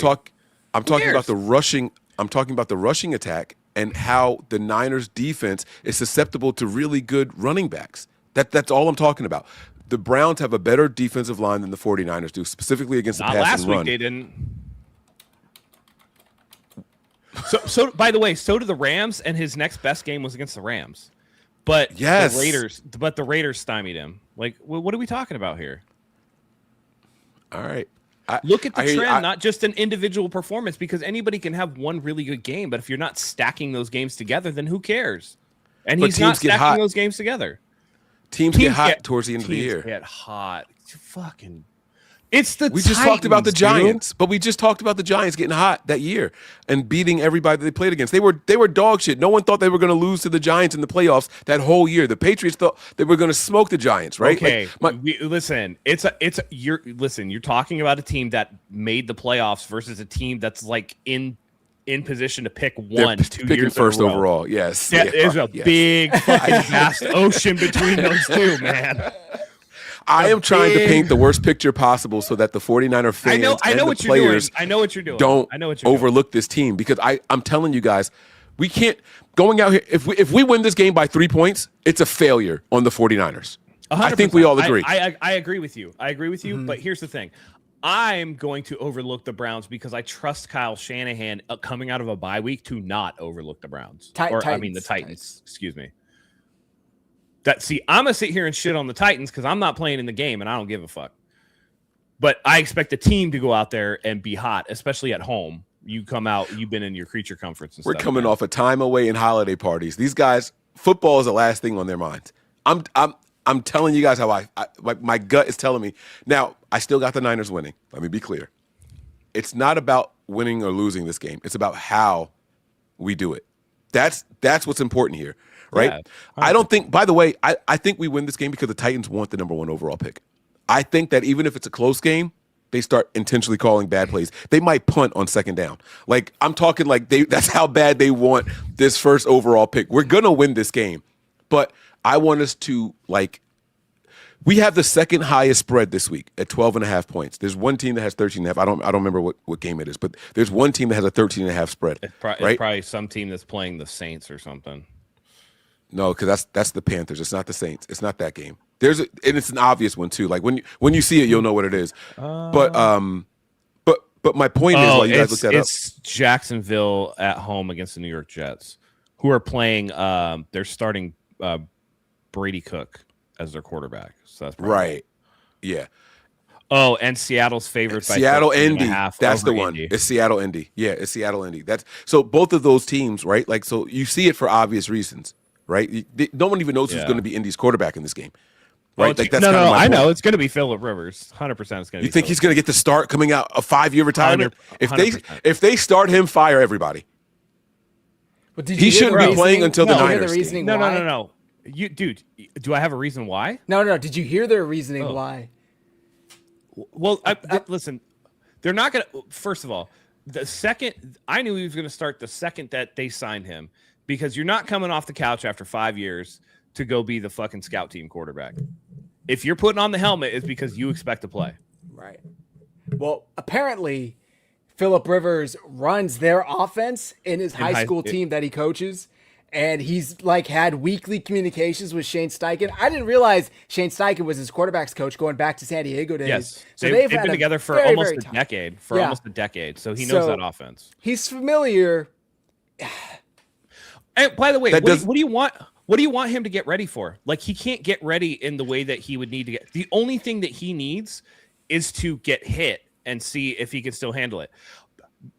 I'm talking about the rushing. I'm talking about the rushing attack and how the Niners defense is susceptible to really good running backs. That's all I'm talking about. The Browns have a better defensive line than the 49ers do, specifically against the pass and run. Last week they didn't. So by the way, so did the Rams, and his next best game was against the Rams. But Yes. the Raiders stymied him. Like, what are we talking about here? All right. Look at the trend, not just an individual performance, because anybody can have one really good game, but if you're not stacking those games together, then who cares? And he's not stacking those games together. Teams get hot towards the end of the year. Get hot. Fucking. It's the We just talked about the Giants, but we just talked about the Giants getting hot that year and beating everybody that they played against. They were dog shit. No one thought they were going to lose to the Giants in the playoffs that whole year. The Patriots thought they were going to smoke the Giants, right? Okay, listen. You're talking about a team that made the playoffs versus a team that's like in position to pick two years first in a row. Overall. Yes, there's a big fucking vast ocean between those two, man. I am trying to paint the worst picture possible so that the 49er fans I know and what the players I know what you're doing. Don't overlook this team, because I'm telling you guys, we can't going out here. If we win this game by 3 points, it's a failure on the 49ers. 100%. I think we all agree. I agree with you. But here's the thing. I'm going to overlook the Browns because I trust Kyle Shanahan coming out of a bye week to not overlook the Browns. The Titans. Excuse me. I'm going to sit here and shit on the Titans because I'm not playing in the game and I don't give a fuck. But I expect the team to go out there and be hot, especially at home. You come out, you've been in your creature comforts and We're stuff. We're coming off a time away and holiday parties. These guys, football is the last thing on their minds. I'm telling you guys how my gut is telling me. Now, I still got the Niners winning. Let me be clear. It's not about winning or losing this game. It's about how we do it. That's what's important here. Right? Yeah, I don't think, by the way, I think we win this game because the Titans want the number 1 overall pick. I think that even if it's a close game, they start intentionally calling bad plays. They might punt on second down. Like, I'm talking like that's how bad they want this first overall pick. We're going to win this game. But I want us to, we have the second highest spread this week at 12.5 points. There's one team that has 13.5. I don't remember what game it is, but there's one team that has a 13.5 spread. It's probably some team that's playing the Saints or something. No, because that's the Panthers. It's not the Saints. It's not that game. And it's an obvious one too. Like when you see it, you'll know what it is. But my point is, while you guys look that up, it's Jacksonville at home against the New York Jets, who are playing. They're starting Brady Cook as their quarterback. So that's right. Yeah. Oh, and Seattle's favored by Seattle Indy. That's the one. Indy. It's Seattle Indy. Yeah, it's Seattle Indy. So both of those teams, right? Like, so you see it for obvious reasons. Right? No one even knows who's going to be Indy's quarterback in this game. Right? I know. It's going to be Phillip Rivers. 100% it's going to be. You think he's going to get the start coming out a 5-year retirement? 100%. If they start him, fire everybody. But he shouldn't be playing until the Niners. No. Dude, do I have a reason why? No. Did you hear their reasoning why? Well, listen, they're not going to. First of all, the second I knew he was going to start the second that they signed him. Because you're not coming off the couch after 5 years to go be the fucking scout team quarterback. If you're putting on the helmet, it's because you expect to play. Right. Well, apparently, Phillip Rivers runs their offense in his high school team that he coaches. And he's had weekly communications with Shane Steichen. I didn't realize Shane Steichen was his quarterback's coach going back to San Diego days. Yes. So they've been together for almost a decade. Almost a decade. So he knows that offense. He's familiar. And by the way, what do you want? What do you want him to get ready for? Like, he can't get ready in the way that he would need to get. The only thing that he needs is to get hit and see if he can still handle it.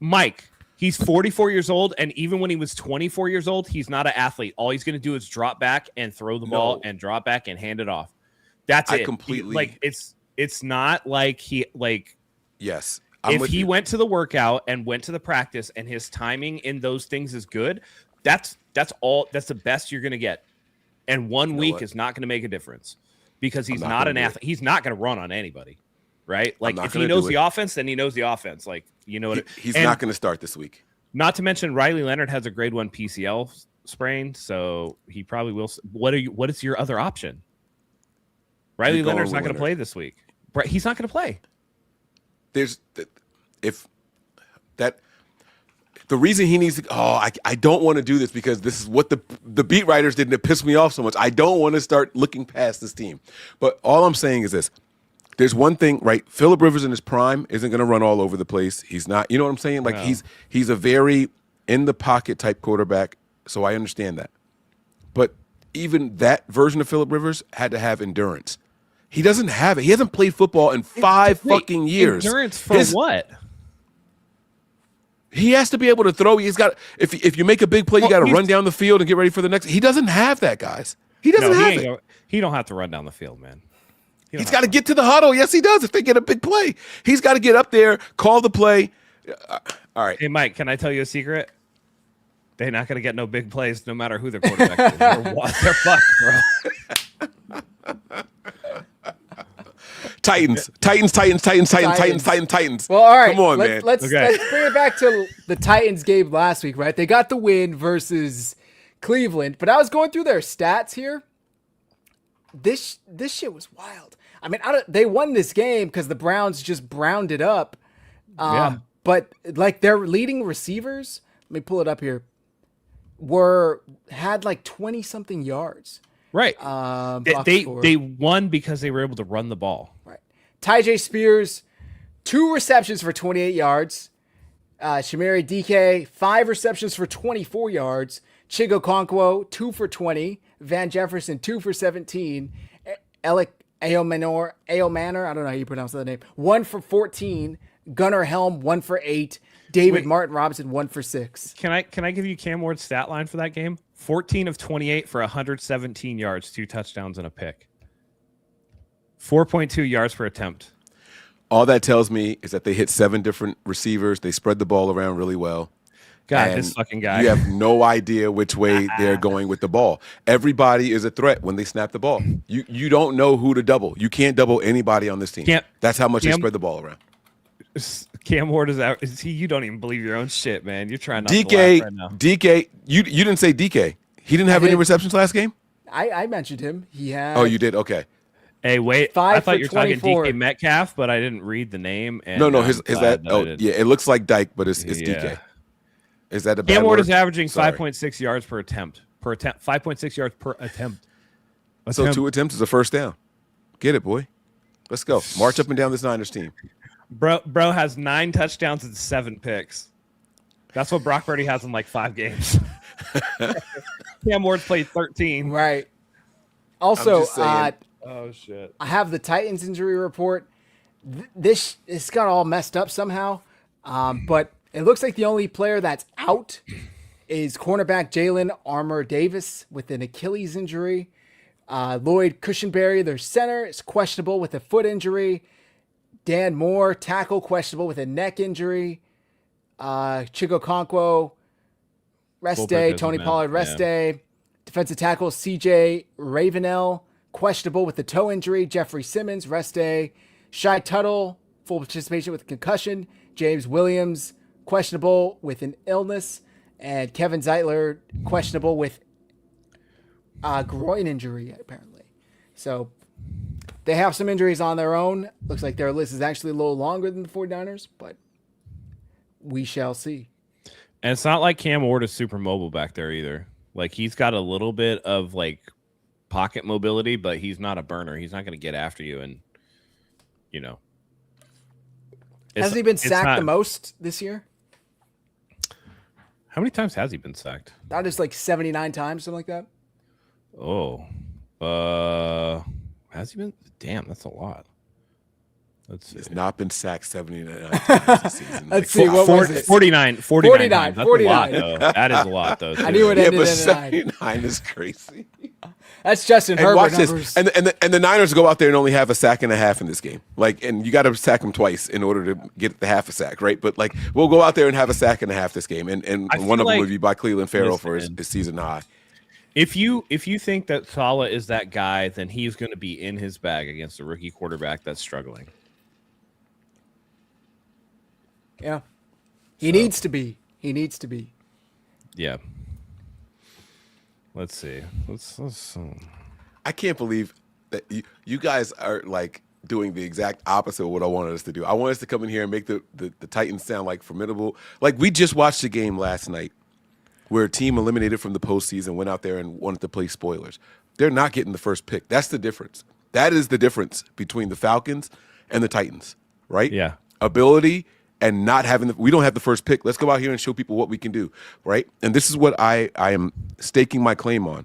Mike, he's 44 years old, and even when he was 24 years old, he's not an athlete. All he's going to do is drop back and throw the ball and drop back and hand it off. That's it. Completely. It's not like he Yes. If he went to the workout and went to the practice and his timing in those things is good, that's the best you're going to get. And 1 week is not going to make a difference because he's not an athlete. He's not going to run on anybody, right? Like, if he knows the offense, then he knows the offense. Like, you know what? He's not going to start this week. Not to mention Riley Leonard has a grade 1 PCL sprain, so he probably will. What is your other option? Riley Leonard's not going to play this week. He's not going to play. The reason he needs to, I don't want to do this because this is what the beat writers did, and it pissed me off so much. I don't want to start looking past this team. But all I'm saying is this. There's one thing, right? Phillip Rivers in his prime isn't going to run all over the place. He's not, you know what I'm saying? Like, he's a very in the pocket type quarterback, so I understand that. But even that version of Phillip Rivers had to have endurance. He doesn't have it. He hasn't played football in 5 fucking years. Endurance for what? He has to be able to throw. He's got. If you make a big play, you got to run down the field and get ready for the next. He doesn't have that, guys. He doesn't have it. He don't have to run down the field, man. He's got to get to the huddle. Yes, he does. If they get a big play, he's got to get up there, call the play. All right. Hey, Mike, can I tell you a secret? They're not going to get no big plays, no matter who their quarterback is. They're fucked, bro. Titans. Well, all right. Come on, man. Let's bring it back to the Titans game last week, right? They got the win versus Cleveland, but I was going through their stats here. This shit was wild. I mean, they won this game because the Browns just browned it up. But like their leading receivers, let me pull it up here, had like 20 something yards. Right. They won because they were able to run the ball. Right. Tyjae Spears, 2 receptions for 28 yards. Shamari DK, 5 receptions for 24 yards. Chigo Okonkwo, 2 for 20. Van Jefferson, 2 for 17. Alec Ayomanor, I don't know how you pronounce that name, 1 for 14. Gunnar Helm, 1 for 8. David Martin Robinson, 1 for 6. Can I give you Cam Ward's stat line for that game? 14 of 28 for 117 yards, 2 touchdowns and a pick. 4.2 yards per attempt. All that tells me is that they hit 7 different receivers. They spread the ball around really well. God, this fucking guy. You have no idea which way they're going with the ball. Everybody is a threat when they snap the ball. You don't know who to double. You can't double anybody on this team. That's how much they spread the ball around. Cam Ward is out. You don't even believe your own shit, man. You're trying not to laugh right now. DK, you didn't say DK. He didn't have any receptions last game? I mentioned him. He had. Oh, you did? Okay. Hey, wait. 5 I thought you were talking 24. DK Metcalf, but I didn't read the name. And No, is that? Oh, yeah. It looks like Dyke, but it's DK. Is that a bad Cam Ward word? is averaging 5.6 yards per attempt. 5.6 yards per attempt. So 2 attempts is a first down. Get it, boy. Let's go. March up and down this Niners team. Bro has 9 touchdowns and 7 picks. That's what Brock Purdy has in like 5 games. Cam Ward's played 13. Right. Also, oh shit! I have the Titans injury report. This got all messed up somehow, but it looks like the only player that's out is cornerback Jalen Armour-Davis with an Achilles injury. Lloyd Cushenberry, their center, is questionable with a foot injury. Dan Moore, tackle, questionable with a neck injury. Chigo Okonkwo, rest day. Tony Pollard, rest day. Defensive tackle CJ Ravenel, questionable with the toe injury. Jeffrey Simmons, rest day. Shai Tuttle, full participation with concussion. James Williams, questionable with an illness. And Kevin Zeitler, questionable with groin injury, apparently. So they have some injuries on their own. Looks like their list is actually a little longer than the 49ers, but we shall see. And it's not like Cam Ward is super mobile back there either. Like, he's got a little bit of like pocket mobility, but he's not a burner. He's not going to get after you. And, you know, hasn't he been sacked the most this year? How many times has he been sacked? That is like 79 times, something like that. Oh, has he been? Damn, that's a lot. Let's see. He's not been sacked 79 times this season. Let's see. What was it? 49 times. That's 49. a lot, though. That is a lot, though. I knew it ended in 79 is crazy. That's Justin Herbert watch numbers. this. And the Niners go out there and only have a sack and a half in this game. Like, and you got to sack them twice in order to get the half a sack, right? But like, we'll go out there and have a sack and a half this game, and one of them would be by Cleveland Farrell for his season high. If you think that Saleh is that guy, then he's going to be in his bag against a rookie quarterback that's struggling. Yeah, he needs to be. He needs to be. Yeah. Let's see. Let's. I can't believe that you guys are like doing the exact opposite of what I wanted us to do. I wanted us to come in here and make the Titans sound like formidable. Like, we just watched a game last night where a team eliminated from the postseason went out there and wanted to play spoilers. They're not getting the first pick. That's the difference. That is the difference between the Falcons and the Titans, right? Yeah. Ability and not having we don't have the first pick. Let's go out here and show people what we can do, right? And this is what I am staking my claim on.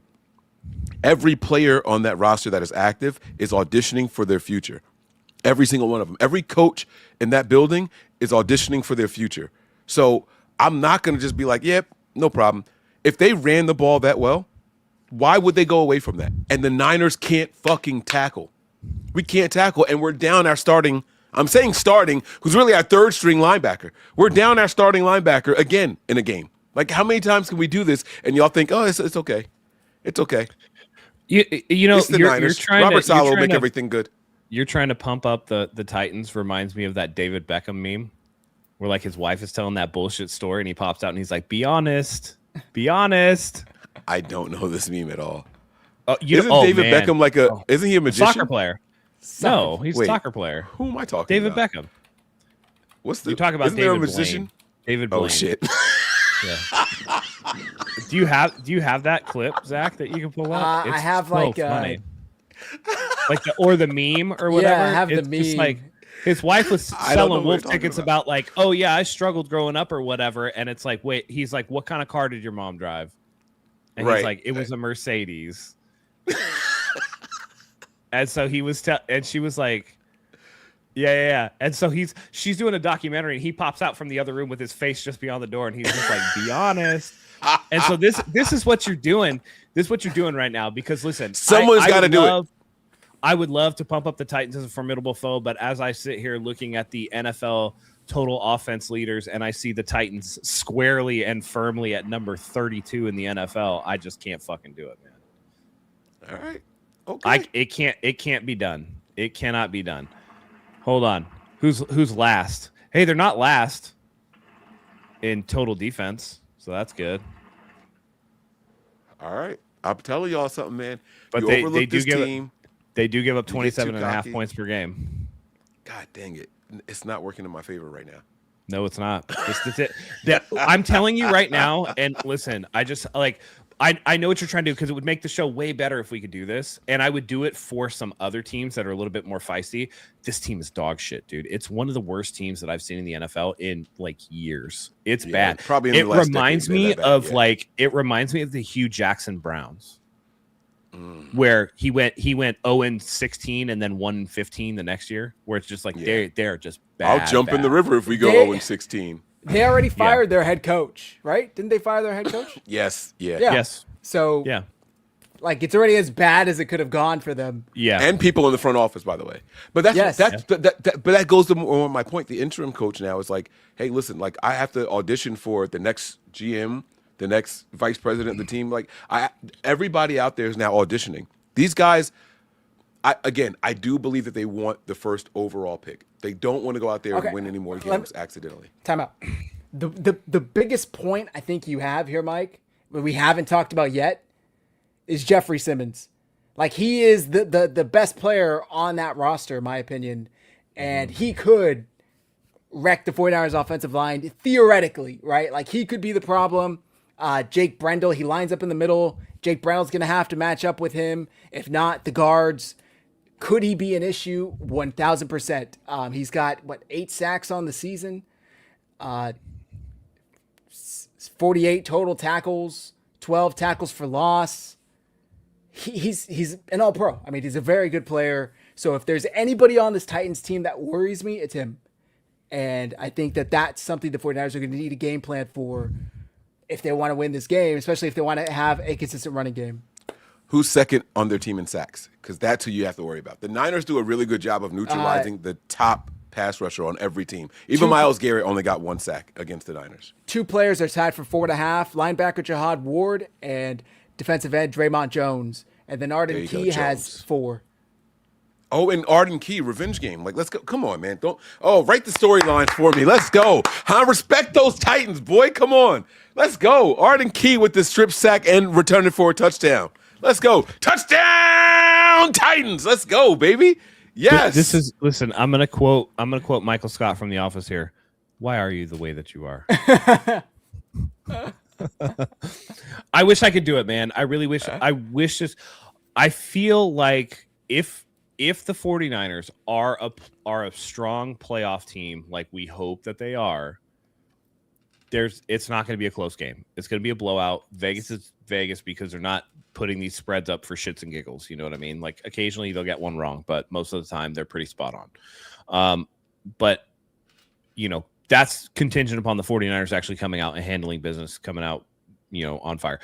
Every player on that roster that is active is auditioning for their future. Every single one of them. Every coach in that building is auditioning for their future. So I'm not going to just be like, yep, no problem. If they ran the ball that well, why would they go away from that? And the Niners can't fucking tackle. We can't tackle, and we're down our starting. I'm saying starting, who's really our third string linebacker. We're down our starting linebacker again in a game. Like, how many times can we do this? And y'all think, oh, it's okay. It's okay. You know, It's the Niners. trying Robert to, Saleh will make everything good. You're trying to pump up the Titans. Reminds me of that David Beckham meme where like his wife is telling that bullshit story and he pops out and he's like, be honest. Be honest. I don't know this meme at all. Isn't David Beckham like a? Isn't he a magician? Soccer player. No, he's a soccer player. Who am I talking David about? Beckham. What's the? You talk about isn't David there a magician? Blaine. David Blaine. Oh shit. Yeah. Do you have that clip, Zach, that you can pull up? I have so funny. Like the meme or whatever. Yeah, I have it's the meme. Just like his wife was I don't know selling what wolf you're tickets talking about like, oh yeah, I struggled growing up or whatever, and it's like, wait, he's like, what kind of car did your mom drive? And he's like, it was a Mercedes. And so he was, and she was like, yeah. And so she's doing a documentary, and he pops out from the other room with his face just beyond the door, and he's just like, be honest. And so this is what you're doing. This is what you're doing right now. Because listen, someone's got to do it. I would love to pump up the Titans as a formidable foe, but as I sit here looking at the NFL total offense leaders, and I see the Titans squarely and firmly at number 32 in the NFL, I just can't fucking do it, man. All right. Okay. It can't be done. It cannot be done. Hold on. Who's last? Hey, they're not last in total defense, so that's good. All right. I'm telling y'all something, man. But they do give up 27.5 points per game. God dang it. It's not working in my favor right now. No, it's not. I'm telling you right now, and listen, I know what you're trying to do because it would make the show way better if we could do this, and I would do it for some other teams that are a little bit more feisty. This team is dog shit, dude. It's one of the worst teams that I've seen in the NFL in like years. It's bad. Probably. It reminds me of the Hugh Jackson Browns. Where he went 0-16 and then 1-15 the next year, where it's just like they're just bad. I'll jump in the river if we go 0-16. They already fired their head coach, right? Didn't they fire their head coach? Yes. Yeah. Yes. So like it's already as bad as it could have gone for them. Yeah. And people in the front office, by the way. But but that goes to my point. The interim coach now is like, hey, listen, like I have to audition for the next GM, the next vice president of the team. Like everybody out there is now auditioning. These guys, I do believe that they want the first overall pick. They don't want to go out there and win any more games accidentally. Time out. The biggest point I think you have here, Mike, that we haven't talked about yet, is Jeffrey Simmons. Like he is the best player on that roster, in my opinion, and he could wreck the 49ers offensive line theoretically, right? Like he could be the problem. Jake Brendel, he lines up in the middle. Jake Brendel's going to have to match up with him. If not, the guards. Could he be an issue? 1,000%. He's got, 8 sacks on the season? 48 total tackles, 12 tackles for loss. He's an all-pro. I mean, he's a very good player. So if there's anybody on this Titans team that worries me, it's him. And I think that's something the 49ers are going to need a game plan for if they want to win this game, especially if they want to have a consistent running game. Who's second on their team in sacks? Because that's who you have to worry about. The Niners do a really good job of neutralizing the top pass rusher on every team. Even Myles Garrett only got 1 sack against the Niners. 2 players are tied for 4.5. Linebacker Jahad Ward and defensive end Draymond Jones. And then Arden Key has 4. Oh, and Arden Key, revenge game. Like, let's go. Come on, man. Write the storylines for me. Let's go. Respect those Titans, boy. Come on. Let's go. Arden Key with the strip sack and returning for a touchdown. Let's go. Touchdown, Titans. Let's go, baby. Yes. Listen, I'm gonna quote Michael Scott from The Office here. Why are you the way that you are? I wish I could do it, man. I really wish. I feel like if the 49ers are a strong playoff team like we hope that they are, it's not going to be a close game. It's going to be a blowout. Vegas is Vegas because they're not putting these spreads up for shits and giggles. You know what I mean? Like occasionally they'll get one wrong, but most of the time they're pretty spot on. But that's contingent upon the 49ers actually coming out and handling business, coming out, on fire.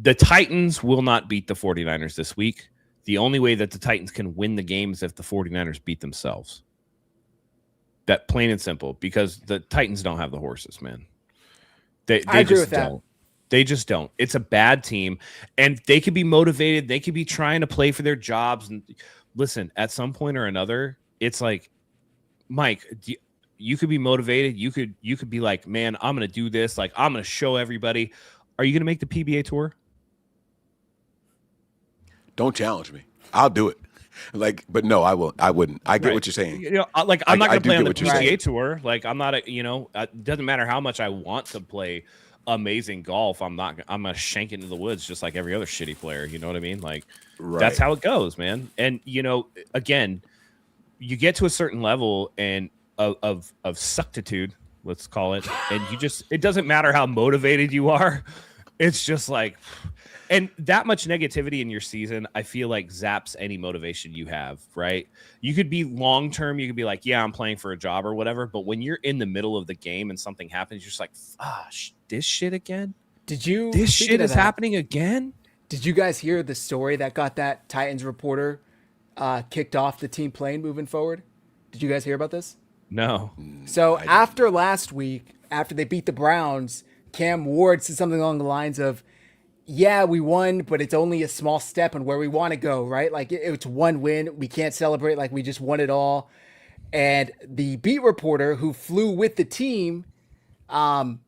The Titans will not beat the 49ers this week. The only way that the Titans can win the game is if the 49ers beat themselves. That plain and simple, because the Titans don't have the horses, man. They I agree just with that. don't. They just don't. It's a bad team, and they could be motivated. They could be trying to play for their jobs. And listen, at some point or another, it's like, Mike, you could be motivated. You could be like, man, I'm going to do this. Like, I'm going to show everybody. Are you going to make the PBA tour? Don't challenge me. I'll do it. But no, I wouldn't. I get what you're saying. I'm not going to play on the PGA saying. tour. Like, I'm not it doesn't matter how much I want to play amazing golf. I'm going to shank into the woods just like every other shitty player. You know what I mean? Like, That's how it goes, man. And, again, you get to a certain level and of suctitude, let's call it. And it doesn't matter how motivated you are. It's just like, and that much negativity in your season, I feel like zaps any motivation you have, right? You could be long-term. You could be like, yeah, I'm playing for a job or whatever. But when you're in the middle of the game and something happens, you're just like, this shit again? This shit is happening again? Did you guys hear the story that got that Titans reporter kicked off the team plane moving forward? Did you guys hear about this? No. So after last week, after they beat the Browns, Cam Ward said something along the lines of, yeah, we won, but it's only a small step in where we want to go, right? Like it's one win. We can't celebrate like we just won it all. And the beat reporter who flew with the team, didn't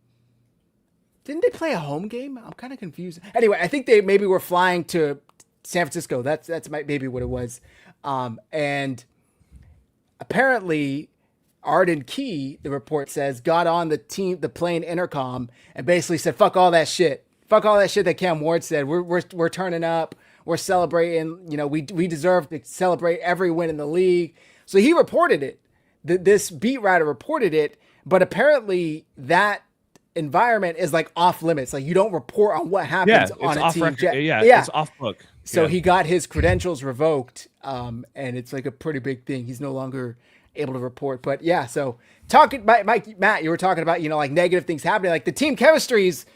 they play a home game? I'm kind of confused. Anyway, I think they maybe were flying to San Francisco. That's maybe what it was. And apparently Arden Key, the report says, got on the plane intercom and basically said, fuck all that shit. Fuck all that shit that Cam Ward said. We're turning up. We're celebrating. We deserve to celebrate every win in the league. So he reported it. This beat writer reported it, but apparently that environment is like off limits. Like you don't report on what happens on a team jet. Yeah, it's off book. So he got his credentials revoked, and it's like a pretty big thing. He's no longer able to report. But yeah, so talking about Matt, you were talking about like negative things happening. Like the team chemistry's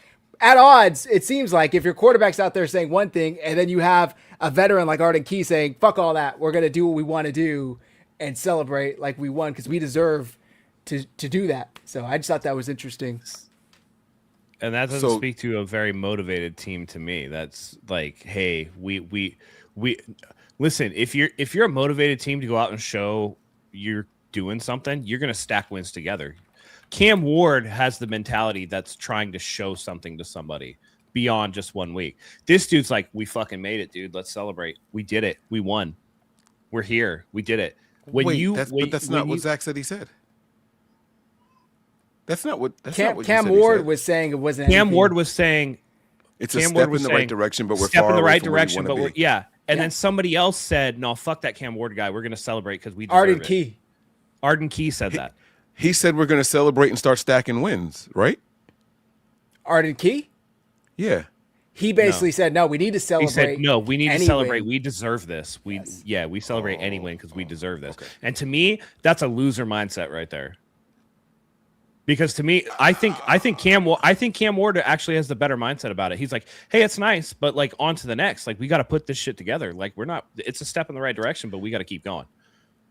at odds, it seems like, if your quarterback's out there saying one thing and then you have a veteran like Arden Key saying, fuck all that, we're going to do what we want to do and celebrate like we won because we deserve to do that. So I just thought that was interesting. And that doesn't speak to a very motivated team to me. That's like, hey, we listen, if you're a motivated team to go out and show you're doing something, you're going to stack wins together. Cam Ward has the mentality that's trying to show something to somebody beyond just 1 week. This dude's like, we fucking made it, dude. Let's celebrate. We did it. We won. We're here. We did it. That's not what Zach said he said. That's not what Cam Ward was saying. It wasn't Cam anything. Ward was saying it's a step in the right direction, but we're step far in the away right from where we direction, wanna but be. and then somebody else said, no, fuck that Cam Ward guy. We're going to celebrate because we deserve Arden it. Key. Arden Key said that. He said we're going to celebrate and start stacking wins, right? Arden Key? Yeah. He basically said, no, we need to celebrate. He said, no, we need to any celebrate. win. We deserve this. We celebrate any win because we deserve this. Okay. And to me, that's a loser mindset right there. Because to me, I think Cam Ward actually has the better mindset about it. He's like, hey, it's nice, but like on to the next. Like we got to put this shit together. Like it's a step in the right direction, but we got to keep going.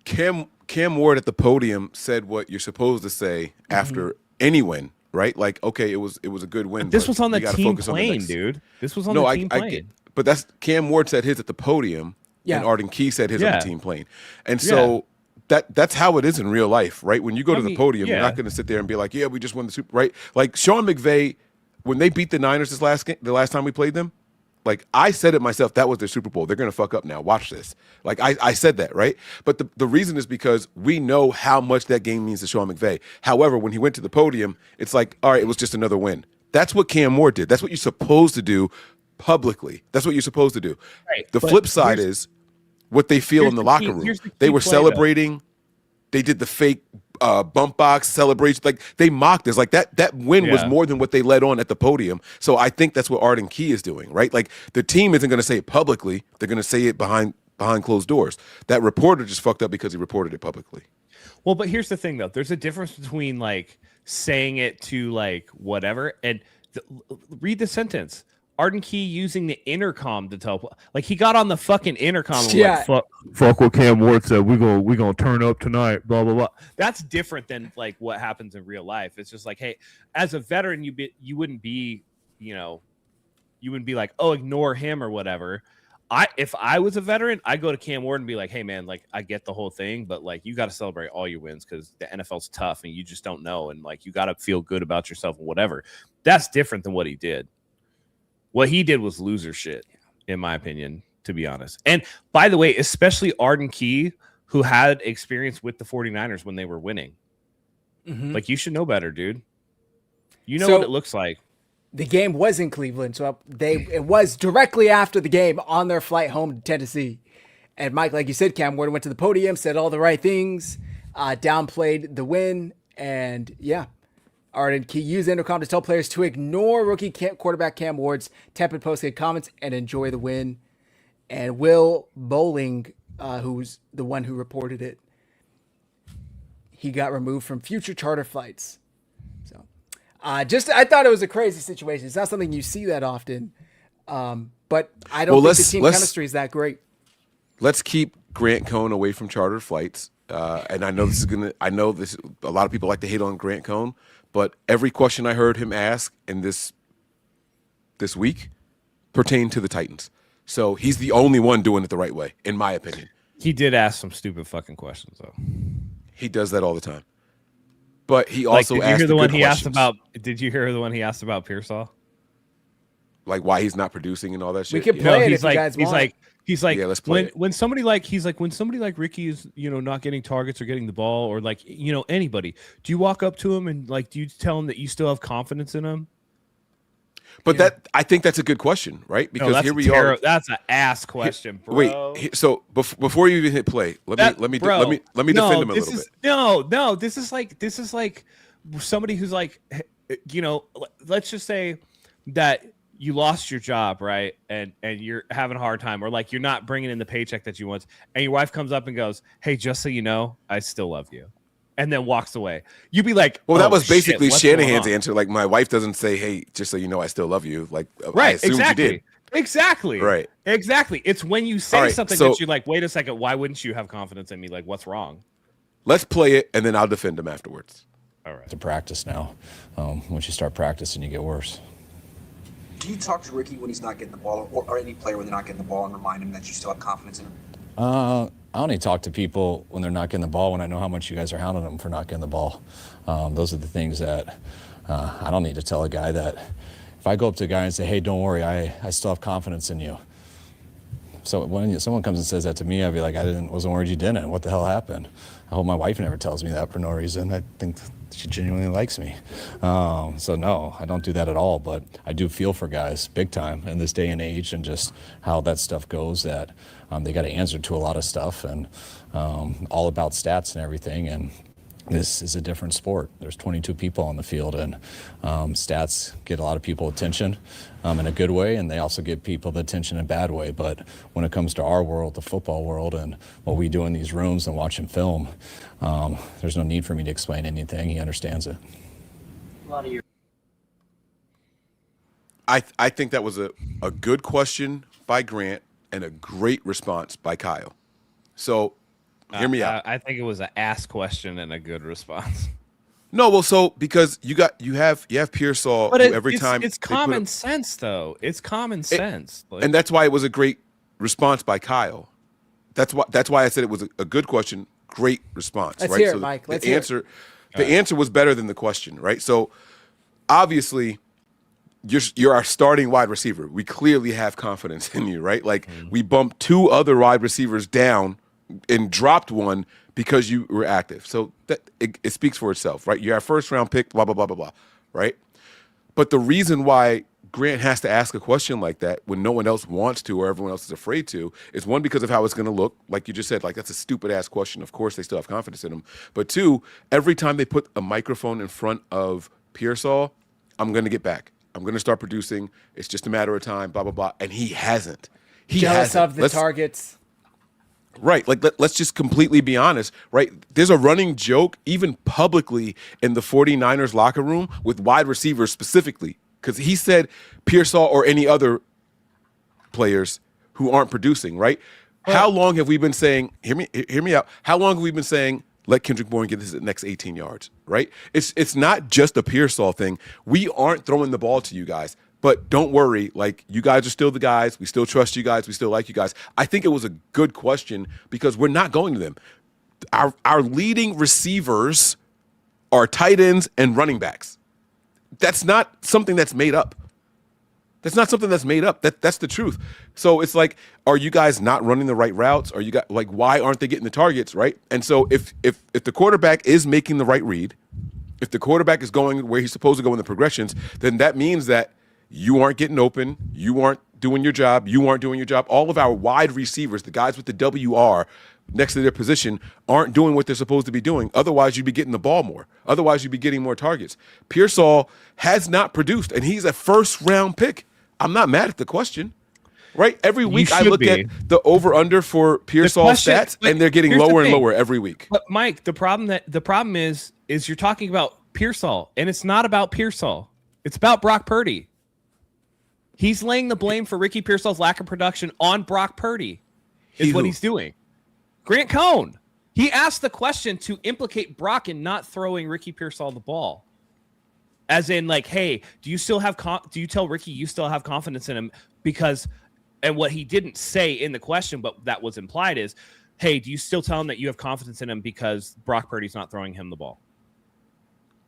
Cam Ward at the podium said what you're supposed to say after any win, right? Like, okay, it was a good win. This was on the you gotta team focus on the plane, next. dude. This was on the team plane. But that's Cam Ward said his at the podium, and Arden Key said his on the team plane. And so that's how it is in real life, right? When you go to the podium, you're not going to sit there and be like, yeah, we just won the Super, right? Like Sean McVay, when they beat the Niners the last time we played them, like I said it myself, that was their Super Bowl. They're going to fuck up now. Watch this. Like I said that, right? But the reason is because we know how much that game means to Sean McVay. However, when he went to the podium, it's like, all right, it was just another win. That's what Cam Ward did. That's what you're supposed to do publicly. That's what you're supposed to do. Right. The flip side is what they feel in the locker room. They were celebrating. They did the fake bump box celebration. Like they mocked us. Like that win was more than what they led on at the podium. So I think that's what Arden Key is doing, right? Like the team isn't going to say it publicly. They're going to say it behind closed doors. That reporter just fucked up because he reported it publicly. Well, but here's the thing, though. There's a difference between like saying it to like whatever and read the sentence. Arden Key using the intercom to tell, like he got on the fucking intercom and like, fuck what Cam Ward said. We gonna turn up tonight. Blah blah blah. That's different than like what happens in real life. It's just like, hey, as a veteran, you wouldn't be, you wouldn't be like, oh, ignore him or whatever. If I was a veteran, I'd go to Cam Ward and be like, hey, man, like, I get the whole thing, but, like, you got to celebrate all your wins because the NFL's tough and you just don't know. And, like, you got to feel good about yourself and whatever. That's different than what he did. What he did was loser shit, in my opinion, to be honest. And, by the way, especially Arden Key, who had experience with the 49ers when they were winning. Mm-hmm. Like, you should know better, dude. You know what it looks like. The game was in Cleveland, so it was directly after the game on their flight home to Tennessee. And Mike, like you said, Cam Ward went to the podium, said all the right things, downplayed the win, and Arden Key used intercom to tell players to ignore rookie quarterback Cam Ward's tepid post-game comments and enjoy the win. And Will Bowling, who's the one who reported it, he got removed from future charter flights. I thought it was a crazy situation. It's not something you see that often, but I don't think the team chemistry is that great. Let's keep Grant Cohn away from chartered flights. And I know a lot of people like to hate on Grant Cohn, but every question I heard him ask in this week pertained to the Titans. So he's the only one doing it the right way, in my opinion. He did ask some stupid fucking questions, though. He does that all the time. But he also did you hear the one he asked about? Did you hear the one he asked about Pearsall? Like why he's not producing and all that shit. We could play it if you guys want. He's like, yeah, let's play when somebody like Ricky is not getting targets or getting the ball or like anybody, do you walk up to him and like do you tell him that you still have confidence in him? But I think that's a good question, right? Because here we are. That's an ass question, bro. Wait, so before you even hit play, let me defend him a little bit. No, this is like somebody who's like, let's just say that you lost your job, right? And you're having a hard time, or like you're not bringing in the paycheck that you want, and your wife comes up and goes, "Hey, just so you know, I still love you." And then walks away. You'd be like, well, that was basically Shanahan's answer. Like, my wife doesn't say, "Hey, just so you know, I still love you." Like, right? I assumed exactly. You did. Exactly. Right. Exactly. It's when you say something that you're like, "Wait a second, why wouldn't you have confidence in me? Like, what's wrong?" Let's play it, and then I'll defend him afterwards. All right. To practice now. Once you start practicing, you get worse. Do you talk to Ricky when he's not getting the ball, or any player when they're not getting the ball, and remind him that you still have confidence in him? I only talk to people when they're not getting the ball, when I know how much you guys are hounding them for not getting the ball. Those are the things that I don't need to tell a guy that if I go up to a guy and say, "Hey, don't worry, I still have confidence in you." So when someone comes and says that to me, I'd be like, wasn't worried you didn't. What the hell happened? I hope my wife never tells me that for no reason. I think she genuinely likes me. So no, I don't do that at all. But I do feel for guys big time in this day and age, and just how that stuff goes, that they got to answer to a lot of stuff, and all about stats and everything. And this is a different sport. There's 22 people on the field, and stats get a lot of people attention in a good way, and they also get people the attention in a bad way. But when it comes to our world, the football world, and what we do in these rooms and watching film, there's no need for me to explain anything. He understands it. I think that was a good question by Grant and a great response by Kyle. So hear me out. I think it was an ass question and a good response. No, well, so because you have Pearsall, but every time it's common sense, though. It's common sense, and that's why it was a great response by Kyle. That's why I said it was a good question, great response. Let's right? hear so it, Mike. The answer was better than the question, right? So obviously, you're our starting wide receiver. We clearly have confidence in you, right? Like we bumped two other wide receivers down and dropped one because you were active. So that it speaks for itself, right? You're our first round pick, blah, blah, blah, blah, blah, right? But the reason why Grant has to ask a question like that when no one else wants to or everyone else is afraid to is one, because of how it's going to look. Like you just said, like that's a stupid ass question. Of course, they still have confidence in him. But two, every time they put a microphone in front of Pearsall, I'm going to get back. I'm going to start producing. It's just a matter of time, blah, blah, blah. And he hasn't. Jealous of the targets. Right. Like, let's just completely be honest, right? There's a running joke, even publicly, in the 49ers locker room with wide receivers specifically, because he said Pearsall or any other players who aren't producing, right? How long have we been saying, hear me out, how long have we been saying, let Kendrick Bourne get his next 18 yards, right? It's not just a Pearsall thing. We aren't throwing the ball to you guys. But don't worry, like, you guys are still the guys. We still trust you guys. We still like you guys. I think it was a good question because we're not going to them. Our leading receivers are tight ends and running backs. That's not something that's made up. That's not something that's made up. That's the truth. So it's like, are you guys not running the right routes? Are you guys, like, why aren't they getting the targets, right? And so if the quarterback is making the right read, if the quarterback is going where he's supposed to go in the progressions, then that means that you aren't getting open. You aren't doing your job. You aren't doing your job. All of our wide receivers, the guys with the WR next to their position, aren't doing what they're supposed to be doing. Otherwise, you'd be getting the ball more. Otherwise, you'd be getting more targets. Pearsall has not produced, and he's a first-round pick. I'm not mad at the question, right? Every week I look at the over/under for Pearsall's stats, and they're getting lower and lower every week. But Mike, the problem is you're talking about Pearsall, and it's not about Pearsall. It's about Brock Purdy. He's laying the blame for Ricky Pearsall's lack of production on Brock Purdy is what he's doing. Grant Cohn. He asked the question to implicate Brock in not throwing Ricky Pearsall the ball. As in, like, hey, do you tell Ricky you still have confidence in him? Because, and what he didn't say in the question, but that was implied is, hey, do you still tell him that you have confidence in him because Brock Purdy's not throwing him the ball?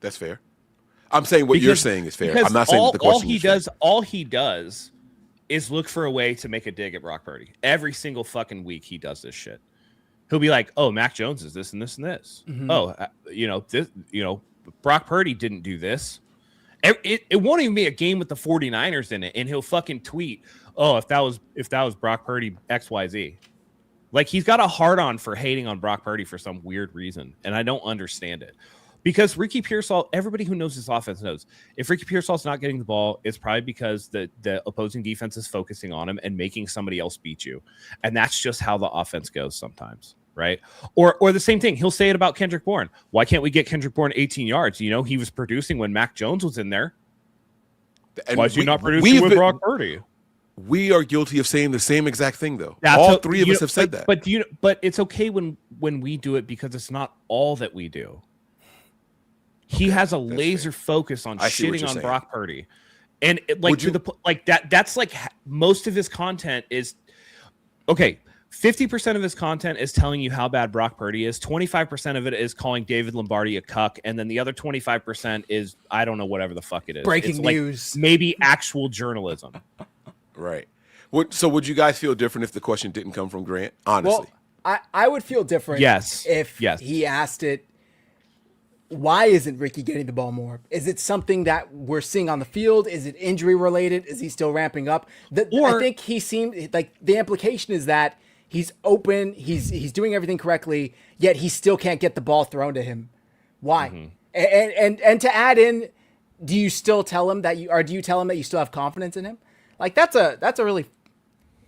That's fair. I'm saying what you're saying is fair. I'm not saying that the question is fair. All he does is look for a way to make a dig at Brock Purdy. Every single fucking week he does this shit. He'll be like, oh, Mac Jones is this and this and this. Mm-hmm. Oh, Brock Purdy didn't do this. It won't even be a game with the 49ers in it, and he'll fucking tweet, oh, if that was Brock Purdy, XYZ. Like, he's got a hard-on for hating on Brock Purdy for some weird reason, and I don't understand it. Because Ricky Pearsall, everybody who knows this offense knows, if Ricky Pearsall's not getting the ball, it's probably because the opposing defense is focusing on him and making somebody else beat you. And that's just how the offense goes sometimes, right? Or the same thing, he'll say it about Kendrick Bourne. Why can't we get Kendrick Bourne 18 yards? You know, he was producing when Mac Jones was in there. And why is he not producing with Brock Purdy? We are guilty of saying the same exact thing, though. All three of us have said that. But it's okay when we do it because it's not all that we do. He has a laser focus on shitting on Brock Purdy. And that's like most of his content is okay. 50% of his content is telling you how bad Brock Purdy is. 25% of it is calling David Lombardi a cuck. And then the other 25% is, I don't know, whatever the fuck it is. Breaking news. Maybe actual journalism. Right. So would you guys feel different if the question didn't come from Grant? Honestly. Well, I would feel different if he asked it, why isn't Ricky getting the ball more? Is it something that we're seeing on the field? Is it injury related? Is he still ramping up? I think he seemed like the implication is that he's open, he's doing everything correctly, yet he still can't get the ball thrown to him. Why? Mm-hmm. And to add in, do you tell him that you still have confidence in him? Like that's a really,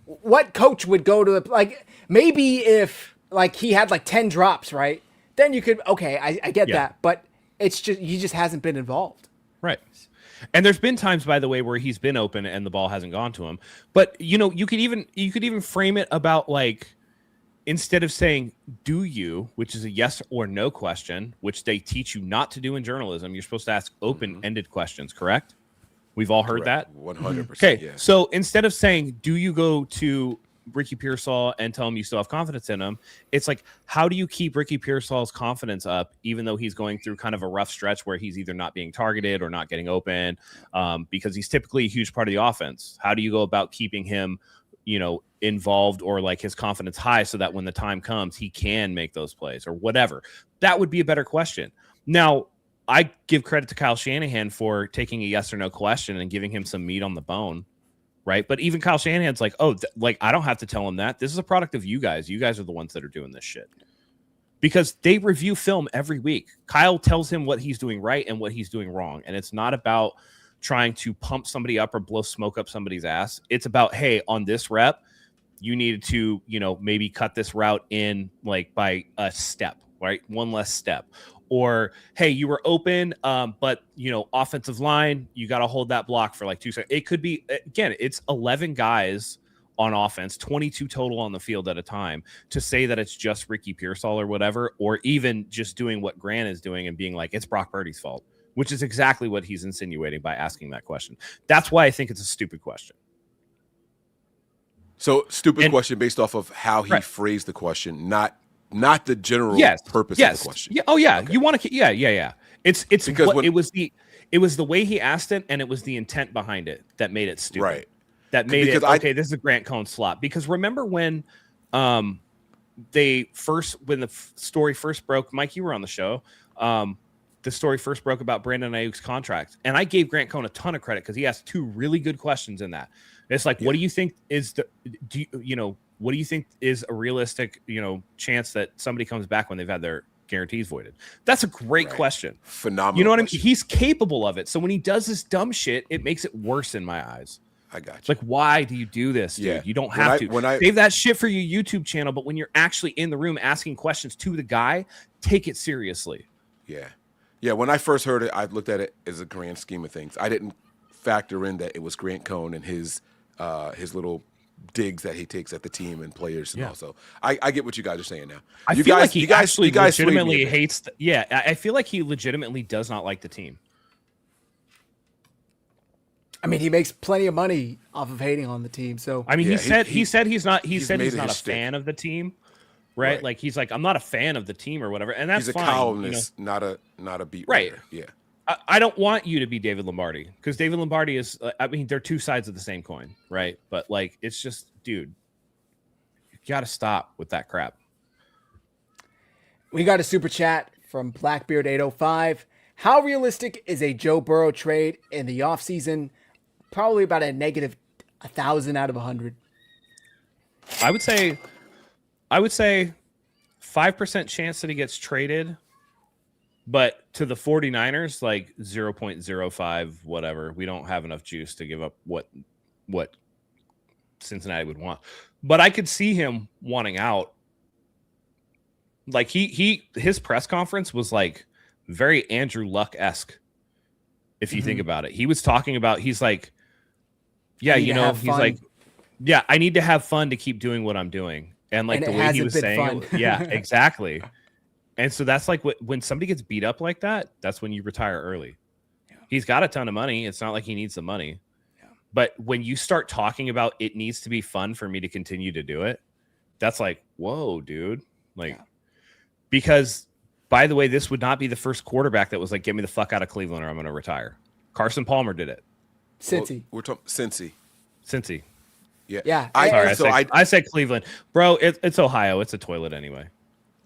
what coach would go to like, maybe if like he had like 10 drops, right? Then you could, okay, I get that, but it's just, he just hasn't been involved. Right. And there's been times, by the way, where he's been open and the ball hasn't gone to him. But, you know, you could even frame it about like, instead of saying, do you, which is a yes or no question, which they teach you not to do in journalism, you're supposed to ask open-ended questions, correct? We've all heard that? 100%. Okay, yeah. So instead of saying, do you go to Ricky Pearsall and tell him you still have confidence in him, it's like, how do you keep Ricky Pearsall's confidence up even though he's going through kind of a rough stretch where he's either not being targeted or not getting open, because he's typically a huge part of the offense? How do you go about keeping him, you know, involved or like his confidence high so that when the time comes he can make those plays or whatever? That would be a better question. Now, I give credit to Kyle Shanahan for taking a yes or no question and giving him some meat on the bone, right? But even Kyle Shanahan's like, oh, like I don't have to tell him that. This is a product of you guys. You guys are the ones that are doing this shit. Because they review film every week. Kyle tells him what he's doing right and what he's doing wrong. And it's not about trying to pump somebody up or blow smoke up somebody's ass. It's about, hey, on this rep, you needed to, maybe cut this route in like by a step, right? One less step. Or, hey, you were open, but, offensive line, you got to hold that block for like 2 seconds. It could be, again, it's 11 guys on offense, 22 total on the field at a time. To say that it's just Ricky Pearsall or whatever, or even just doing what Grant is doing and being like, it's Brock Purdy's fault, which is exactly what he's insinuating by asking that question. That's why I think it's a stupid question. So stupid question based off of how he phrased the question, not the general purpose of the question. Yeah. Oh yeah. Okay. You want to? Yeah. It's because it was the way he asked it, and it was the intent behind it that made it stupid. Right. That made it okay. This is a Grant Cohn slot. Because remember when, when the story first broke, Mike, you were on the show. The story first broke about Brandon Ayuk's contract, and I gave Grant Cohn a ton of credit because he asked 2 really good questions in that. It's like, what do you think is what do you think is a realistic, chance that somebody comes back when they've had their guarantees voided? That's a great question. Phenomenal. You know what question. I mean? He's capable of it. So when he does this dumb shit, it makes it worse in my eyes. I got you. It's like, why do you do this, dude? Yeah. You don't have to. Save that shit for your YouTube channel, but when you're actually in the room asking questions to the guy, take it seriously. Yeah. Yeah, when I first heard it, I looked at it as a grand scheme of things. I didn't factor in that it was Grant Cohn and his little digs that he takes at the team and players and all. So I get what you guys are saying now. I feel like he actually legitimately hates. I feel like he legitimately does not like the team. I mean, he makes plenty of money off of hating on the team. So I mean, he said he's not a fan of the team, right? Like he's like, I'm not a fan of the team or whatever, and that's he's a fine, columnist, not a beat right. writer. Yeah. I don't want you to be David Lombardi because David Lombardi is, I mean, they're 2 sides of the same coin, right? But like, it's just, dude, you got to stop with that crap. We got a super chat from Blackbeard805. How realistic is a Joe Burrow trade in the offseason? Probably about a negative 1,000 out of 100. I would say 5% chance that he gets traded. But to the 49ers, like 0.05, whatever. We don't have enough juice to give up what Cincinnati would want. But I could see him wanting out. Like his press conference was like very Andrew Luck-esque, if you think about it. He was talking about, he's like, yeah, he's like, yeah, I need to have fun to keep doing what I'm doing. And like the way he was saying it, yeah, exactly. And so that's like when somebody gets beat up like that, that's when you retire early. Yeah. He's got a ton of money. It's not like he needs the money. Yeah. But when you start talking about it needs to be fun for me to continue to do it, that's like, whoa, dude. Like, because by the way, this would not be the first quarterback that was like, get me the fuck out of Cleveland or I'm going to retire. Carson Palmer did it. Cincy. We're talking Cincy. Yeah. Yeah. I said Cleveland. Bro, it's Ohio. It's a toilet anyway.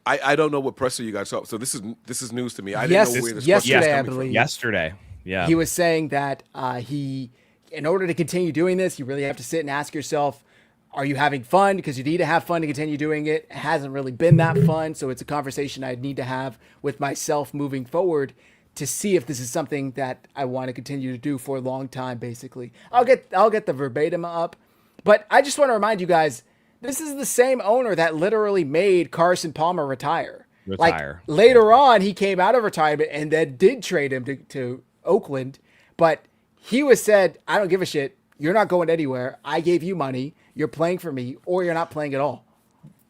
I don't know what presser you guys saw. So this is news to me. I didn't know where this yesterday, I believe. Yesterday. Yeah. He was saying that in order to continue doing this, you really have to sit and ask yourself, are you having fun? Because you need to have fun to continue doing it. It hasn't really been that fun. So it's a conversation I need to have with myself moving forward to see if this is something that I want to continue to do for a long time, basically. I'll get the verbatim up. But I just want to remind you guys, this is the same owner that literally made Carson Palmer retire. Like, later on, he came out of retirement and then did trade him to Oakland. But he said, I don't give a shit. You're not going anywhere. I gave you money. You're playing for me, or you're not playing at all.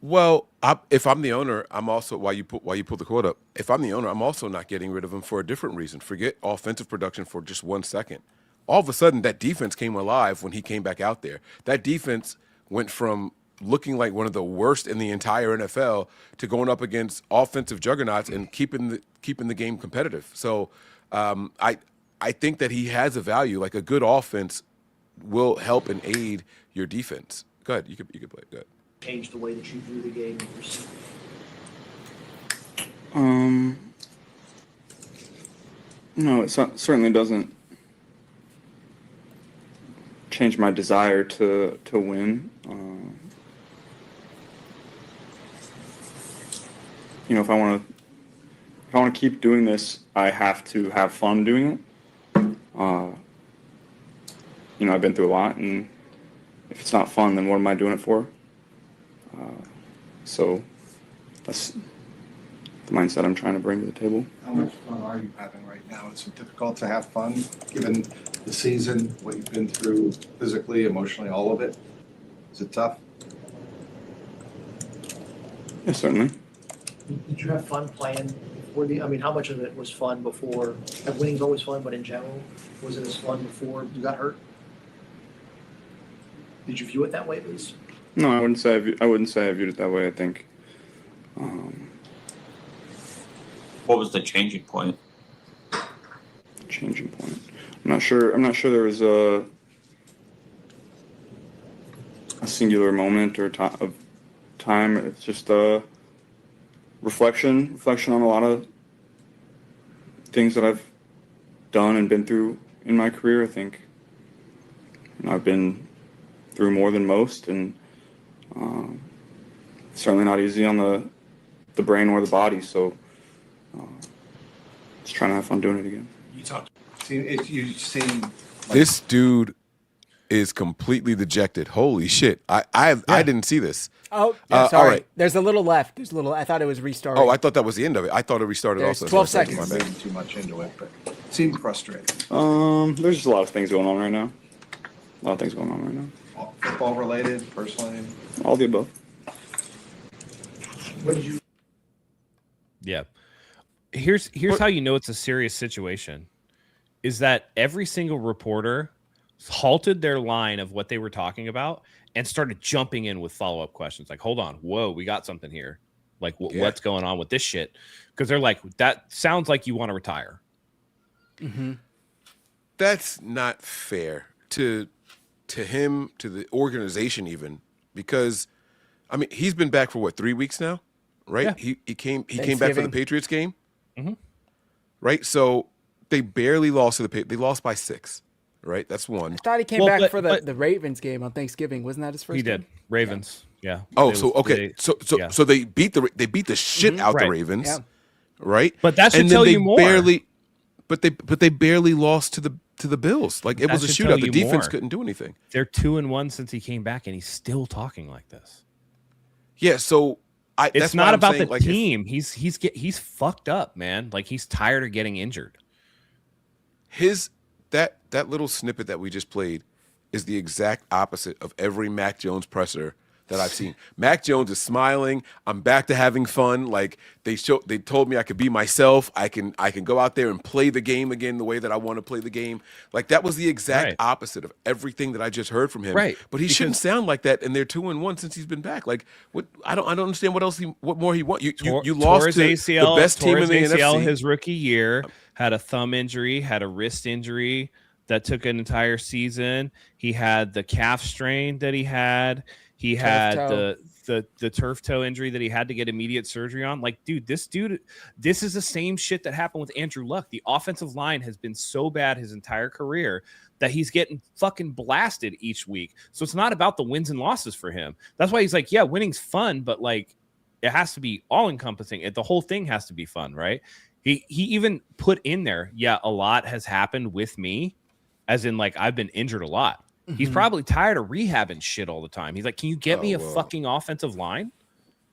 Well, if I'm the owner, I'm also, while you pull the quote up, if I'm the owner, I'm also not getting rid of him for a different reason. Forget offensive production for just 1 second. All of a sudden, that defense came alive when he came back out there. That defense went from looking like one of the worst in the entire NFL to going up against offensive juggernauts and keeping the game competitive. So I think that he has a value. Like, a good offense will help and aid your defense. Go ahead. You could play it. Go ahead. Change the way that you view the game. No, certainly doesn't change my desire to win. If I want to keep doing this, I have to have fun doing it. I've been through a lot, and if it's not fun, then what am I doing it for? So that's the mindset I'm trying to bring to the table. How much fun are you having right now? Is it difficult to have fun given the season, what you've been through physically, emotionally, all of it? Is it tough? Yeah, certainly. Did you have fun playing before how much of it was fun before? Winning's always fun, but in general, was it as fun before you got hurt? Did you view it that way, at least? No, I wouldn't say I viewed it that way. I think. What was the changing point? Changing point. I'm not sure there was a singular moment or of time. It's just a reflection on a lot of things that I've done and been through in my career. I think I've been through more than most, and certainly not easy on the brain or the body. So just trying to have fun doing it again. You seem like This dude is completely dejected. Holy shit! I didn't see this. Oh, yeah, sorry. all right. There's a little left. There's a little. I thought it was restarting. Oh, I thought that was the end of it. I thought it restarted There's also. 12 So my seconds. bad. reading too much into it, but seem frustrated. There's just a lot of things going on right now. A lot of things going on right now. Football related, personally. All the above. What did you? Yeah. Here's how you know it's a serious situation is that every single reporter halted their line of what they were talking about and started jumping in with follow-up questions. Like, hold on. Whoa, we got something here. Like, what's going on with this shit? Because they're like, that sounds like you want to retire. Mm-hmm. That's not fair to him, to the organization even, because I mean he's been back for what, 3 weeks now, right? Yeah. He came back for the Patriots game, Mm-hmm. right? So they barely lost to the Patriots. They lost by 6, right? That's one. I thought he came back for the Ravens game on Thanksgiving. Wasn't that his first? He did. game? Ravens. Yeah. Oh, so they beat the shit out the Right. Ravens, Yeah. right? But that should And then tell they you more. But they barely lost to the Bills. Like it That was a should tell shootout. The you defense more. couldn't do anything. They're 2-1 since he came back, and he's still talking like this. Yeah, so It's that's why not I'm about saying, the like, if- team. He's fucked up, man. Like he's tired of getting injured. That little snippet that we just played is the exact opposite of every Mac Jones presser that I've seen. Mac Jones is smiling. I'm back to having fun. Like they told me I could be myself. I can go out there and play the game again the way that I want to play the game. Like that was the exact Right. opposite of everything that I just heard from him. Right. But he shouldn't sound like that. And they're 2-1 since he's been back. Like what? I don't understand what more he want. You lost his to ACL, the best team in the ACL NFC. his rookie year, had a thumb injury, had a wrist injury that took an entire season. He had the calf strain that he had. He had the turf toe injury that he had to get immediate surgery on. Like, this is the same shit that happened with Andrew Luck. The offensive line has been so bad his entire career that he's getting fucking blasted each week. So it's not about the wins and losses for him. That's why he's like, yeah, winning's fun, but like it has to be all encompassing. The whole thing has to be fun, right? He even put in there, yeah, a lot has happened with me, as in like I've been injured a lot. He's probably tired of rehabbing shit all the time. He's like, can you get me a fucking offensive line?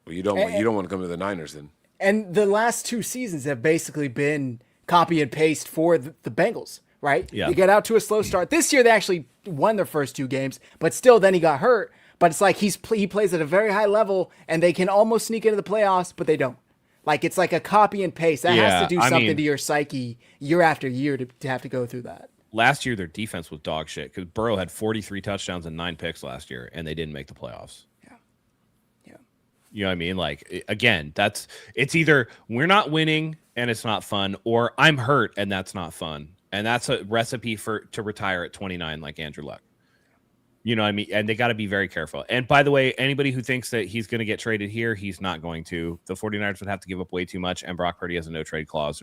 Well, you don't want to come to the Niners then. And the last 2 seasons have basically been copy and paste for the Bengals, right? Yeah. They get out to a slow start. This year they actually won their first 2 games, but still then he got hurt. But it's like he plays at a very high level and they can almost sneak into the playoffs, but they don't. Like it's like a copy and paste. That has to do something to your psyche year after year to have to go through that. Last year, their defense was dog shit because Burrow had 43 touchdowns and 9 picks last year, and they didn't make the playoffs. Yeah. You know what I mean? Like, again, it's either we're not winning and it's not fun, or I'm hurt and that's not fun. And that's a recipe to retire at 29 like Andrew Luck. You know what I mean? And they got to be very careful. And by the way, anybody who thinks that he's going to get traded here, he's not going to. The 49ers would have to give up way too much, and Brock Purdy has a no-trade clause.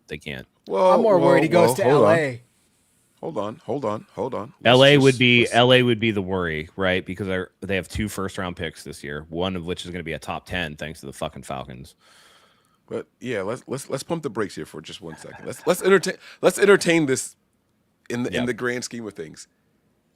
They they can't. Well, I'm more worried he goes to LA. Hold on. LA would be the worry, right? Because they have 2 first-round picks this year, one of which is going to be a top 10 thanks to the fucking Falcons. But yeah, let's pump the brakes here for just 1 second. Let's entertain this in the grand scheme of things.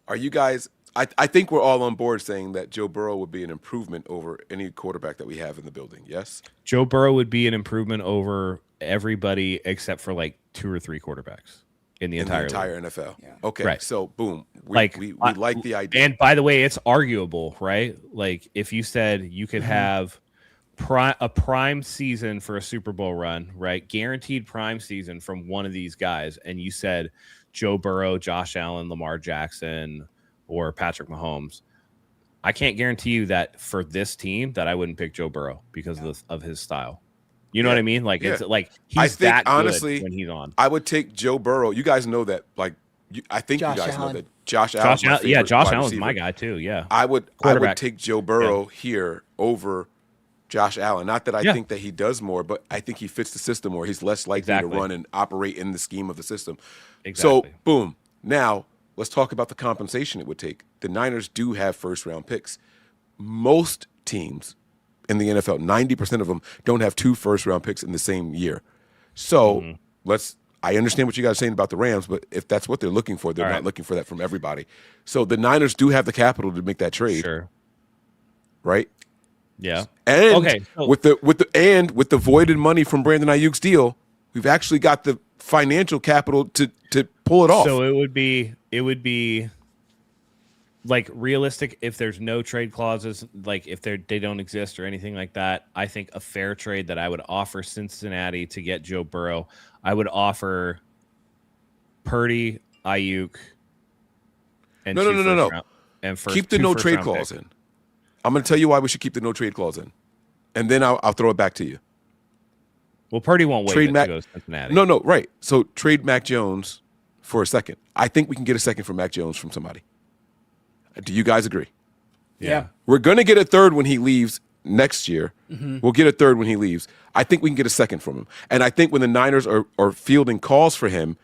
Are you guys? I think we're all on board saying that Joe Burrow would be an improvement over any quarterback that we have in the building. Yes, Joe Burrow would be an improvement over everybody except for like 2 or 3 quarterbacks in the entire league. NFL. Yeah. Okay, right. So boom, we like the idea. And by the way, it's arguable, right? Like if you said you could have a prime season for a Super Bowl run, right? Guaranteed prime season from one of these guys, and you said Joe Burrow, Josh Allen, Lamar Jackson, or Patrick Mahomes. I can't guarantee you that for this team that I wouldn't pick Joe Burrow because of his style. You know what I mean? Like it's like he's that good honestly when he's on. I would take Joe Burrow. You guys know that. Like I think you guys know that Josh Allen. Josh Allen's receiver. My guy too. Yeah, I would take Joe Burrow here over Josh Allen. Not that I think that he does more, but I think he fits the system more. He's less likely to run and operate in the scheme of the system. Exactly. So boom. Now let's talk about the compensation it would take. The Niners do have first-round picks. Most teams in the NFL, 90% of them don't have 2 first-round picks in the same year. So I understand what you guys are saying about the Rams, but if that's what they're looking for, they're not looking for that from everybody. So the Niners do have the capital to make that trade. Sure. Right? Yeah. And with the voided money from Brandon Ayuk's deal, we've actually got the financial capital to pull it off. So it would be like realistic if there's no trade clauses, like if they don't exist or anything like that. I think a fair trade that I would offer Cincinnati to get Joe Burrow, I would offer Purdy, Ayuk, and no. And first, keep the no trade clause in. I'm going to tell you why we should keep the no trade clause in, and then I'll throw it back to you. Well, Purdy won't wait to go to Cincinnati. No, right. So trade Mac Jones for a second. I think we can get a second for Mac Jones from somebody. Do you guys agree? Yeah. We're going to get a third when he leaves next year. We'll get a third when he leaves. I think we can get a second from him. And I think when the Niners are fielding calls for him,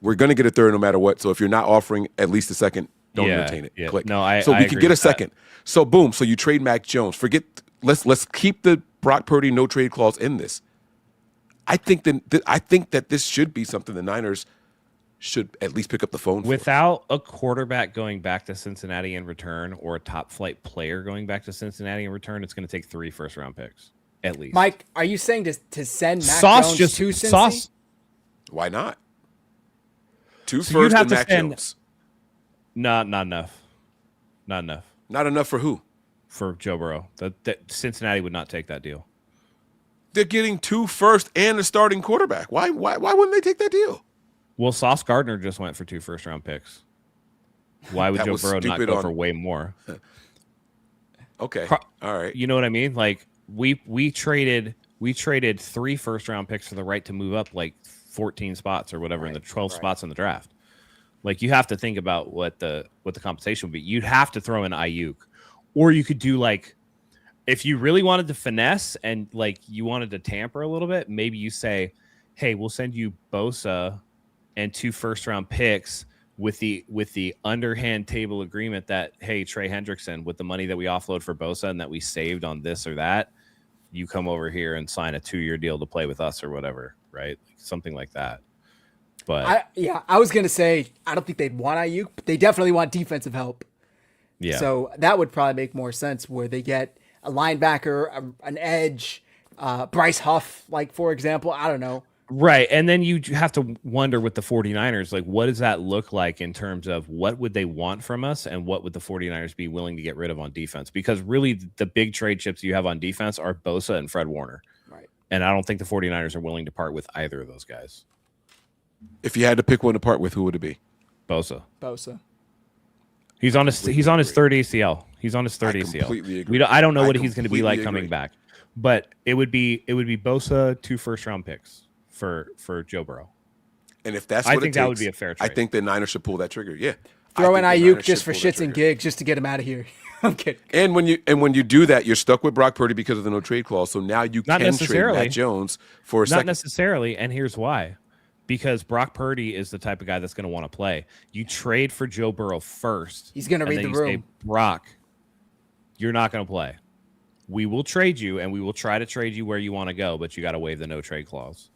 we're going to get a third no matter what. So if you're not offering at least a second, don't entertain it. Yeah. Click. No, we can get a second. So boom. So you trade Mac Jones. Let's keep the Brock Purdy no trade clause in this. I think that this should be something the Niners should at least pick up the phone for. Without a quarterback going back to Cincinnati in return or a top flight player going back to Cincinnati in return, it's going to take 3 first-round picks at least. Mike, are you saying to send Mac Jones to Cincy? Why not? 2 first and Mac Jones. Not enough. Not enough. Not enough for who? For Joe Burrow. That Cincinnati would not take that deal. They're getting 2 first and a starting quarterback. Why wouldn't they take that deal? Well, Sauce Gardner just went for 2 first-round picks. Why would Joe Burrow not go for way more? Okay, all right. You know what I mean? Like we traded 3 first-round picks for the right to move up like 14 spots or whatever in the 12 spots in the draft. Like you have to think about what the compensation would be. You'd have to throw in Ayuk, or you could do like if you really wanted to finesse and like you wanted to tamper a little bit. Maybe you say, "Hey, we'll send you Bosa and 2 first-round picks with the underhand table agreement that, hey, Trey Hendrickson, with the money that we offload for Bosa and that we saved on this or that, you come over here and sign a 2-year deal to play with us or whatever," right? Like, something like that. But I was gonna say I don't think they'd want Ayuk, but they definitely want defensive help. Yeah. So that would probably make more sense where they get a linebacker, an edge, Bryce Huff, like for example. I don't know. Right. And then you have to wonder with the 49ers, like, what does that look like in terms of what would they want from us and what would the 49ers be willing to get rid of on defense? Because really the big trade chips you have on defense are Bosa and Fred Warner. Right. And I don't think the 49ers are willing to part with either of those guys. If you had to pick one to part with, who would it be? Bosa. He's on his third ACL. He's on his third ACL. Completely agree. I don't know what he's going to be like coming back. But it would be Bosa 2 first-round picks for Joe Burrow. And if that's I what think it takes, that would be a fair trade. I think the Niners should pull that trigger. Yeah. Throw in Ayuk just for shits and gigs, just to get him out of here. I'm kidding. And when you do that, you're stuck with Brock Purdy because of the no trade clause. So now you can trade Mac Jones for a second. Not necessarily, and here's why. because Brock Purdy is the type of guy that's going to want to play. You trade for Joe Burrow first. He's going to read the room. Say, Brock, you're not going to play. We will trade you, and we will try to trade you where you want to go, but you got to waive the no trade clause.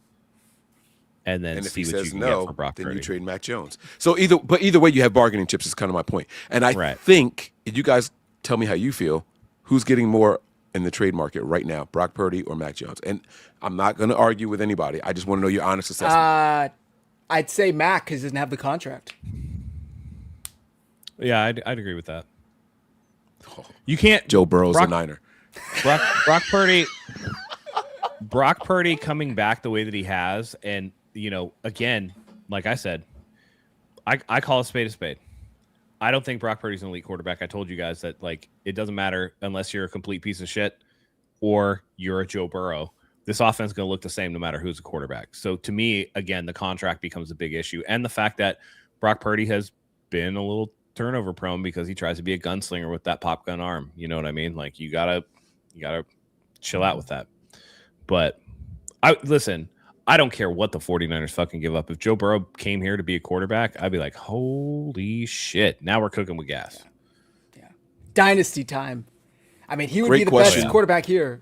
And then if see he what says you can no, get for Brock then Purdy. you trade Mac Jones. So either way, you have bargaining chips. Is kind of my point. And I think, if you guys tell me how you feel, who's getting more in the trade market right now, Brock Purdy or Mac Jones? And I'm not going to argue with anybody. I just want to know your honest assessment. I'd say Mac because he doesn't have the contract. Yeah, I'd agree with that. You can't. Joe Burrow's a Niner. Brock Purdy coming back the way that he has, and again, like I said, I call a spade a spade. I don't think Brock Purdy's an elite quarterback. I told you guys that it doesn't matter unless you're a complete piece of shit or you're a Joe Burrow. This offense is going to look the same no matter who's a quarterback. So to me, again, the contract becomes a big issue, and the fact that Brock Purdy has been a little turnover prone because he tries to be a gunslinger with that pop gun arm. You know what I mean? You gotta chill out with that. But I don't care what the 49ers fucking give up. If Joe Burrow came here to be a quarterback, I'd be like, holy shit. Now we're cooking with gas. Yeah. Dynasty time. I mean, he would be the best quarterback here.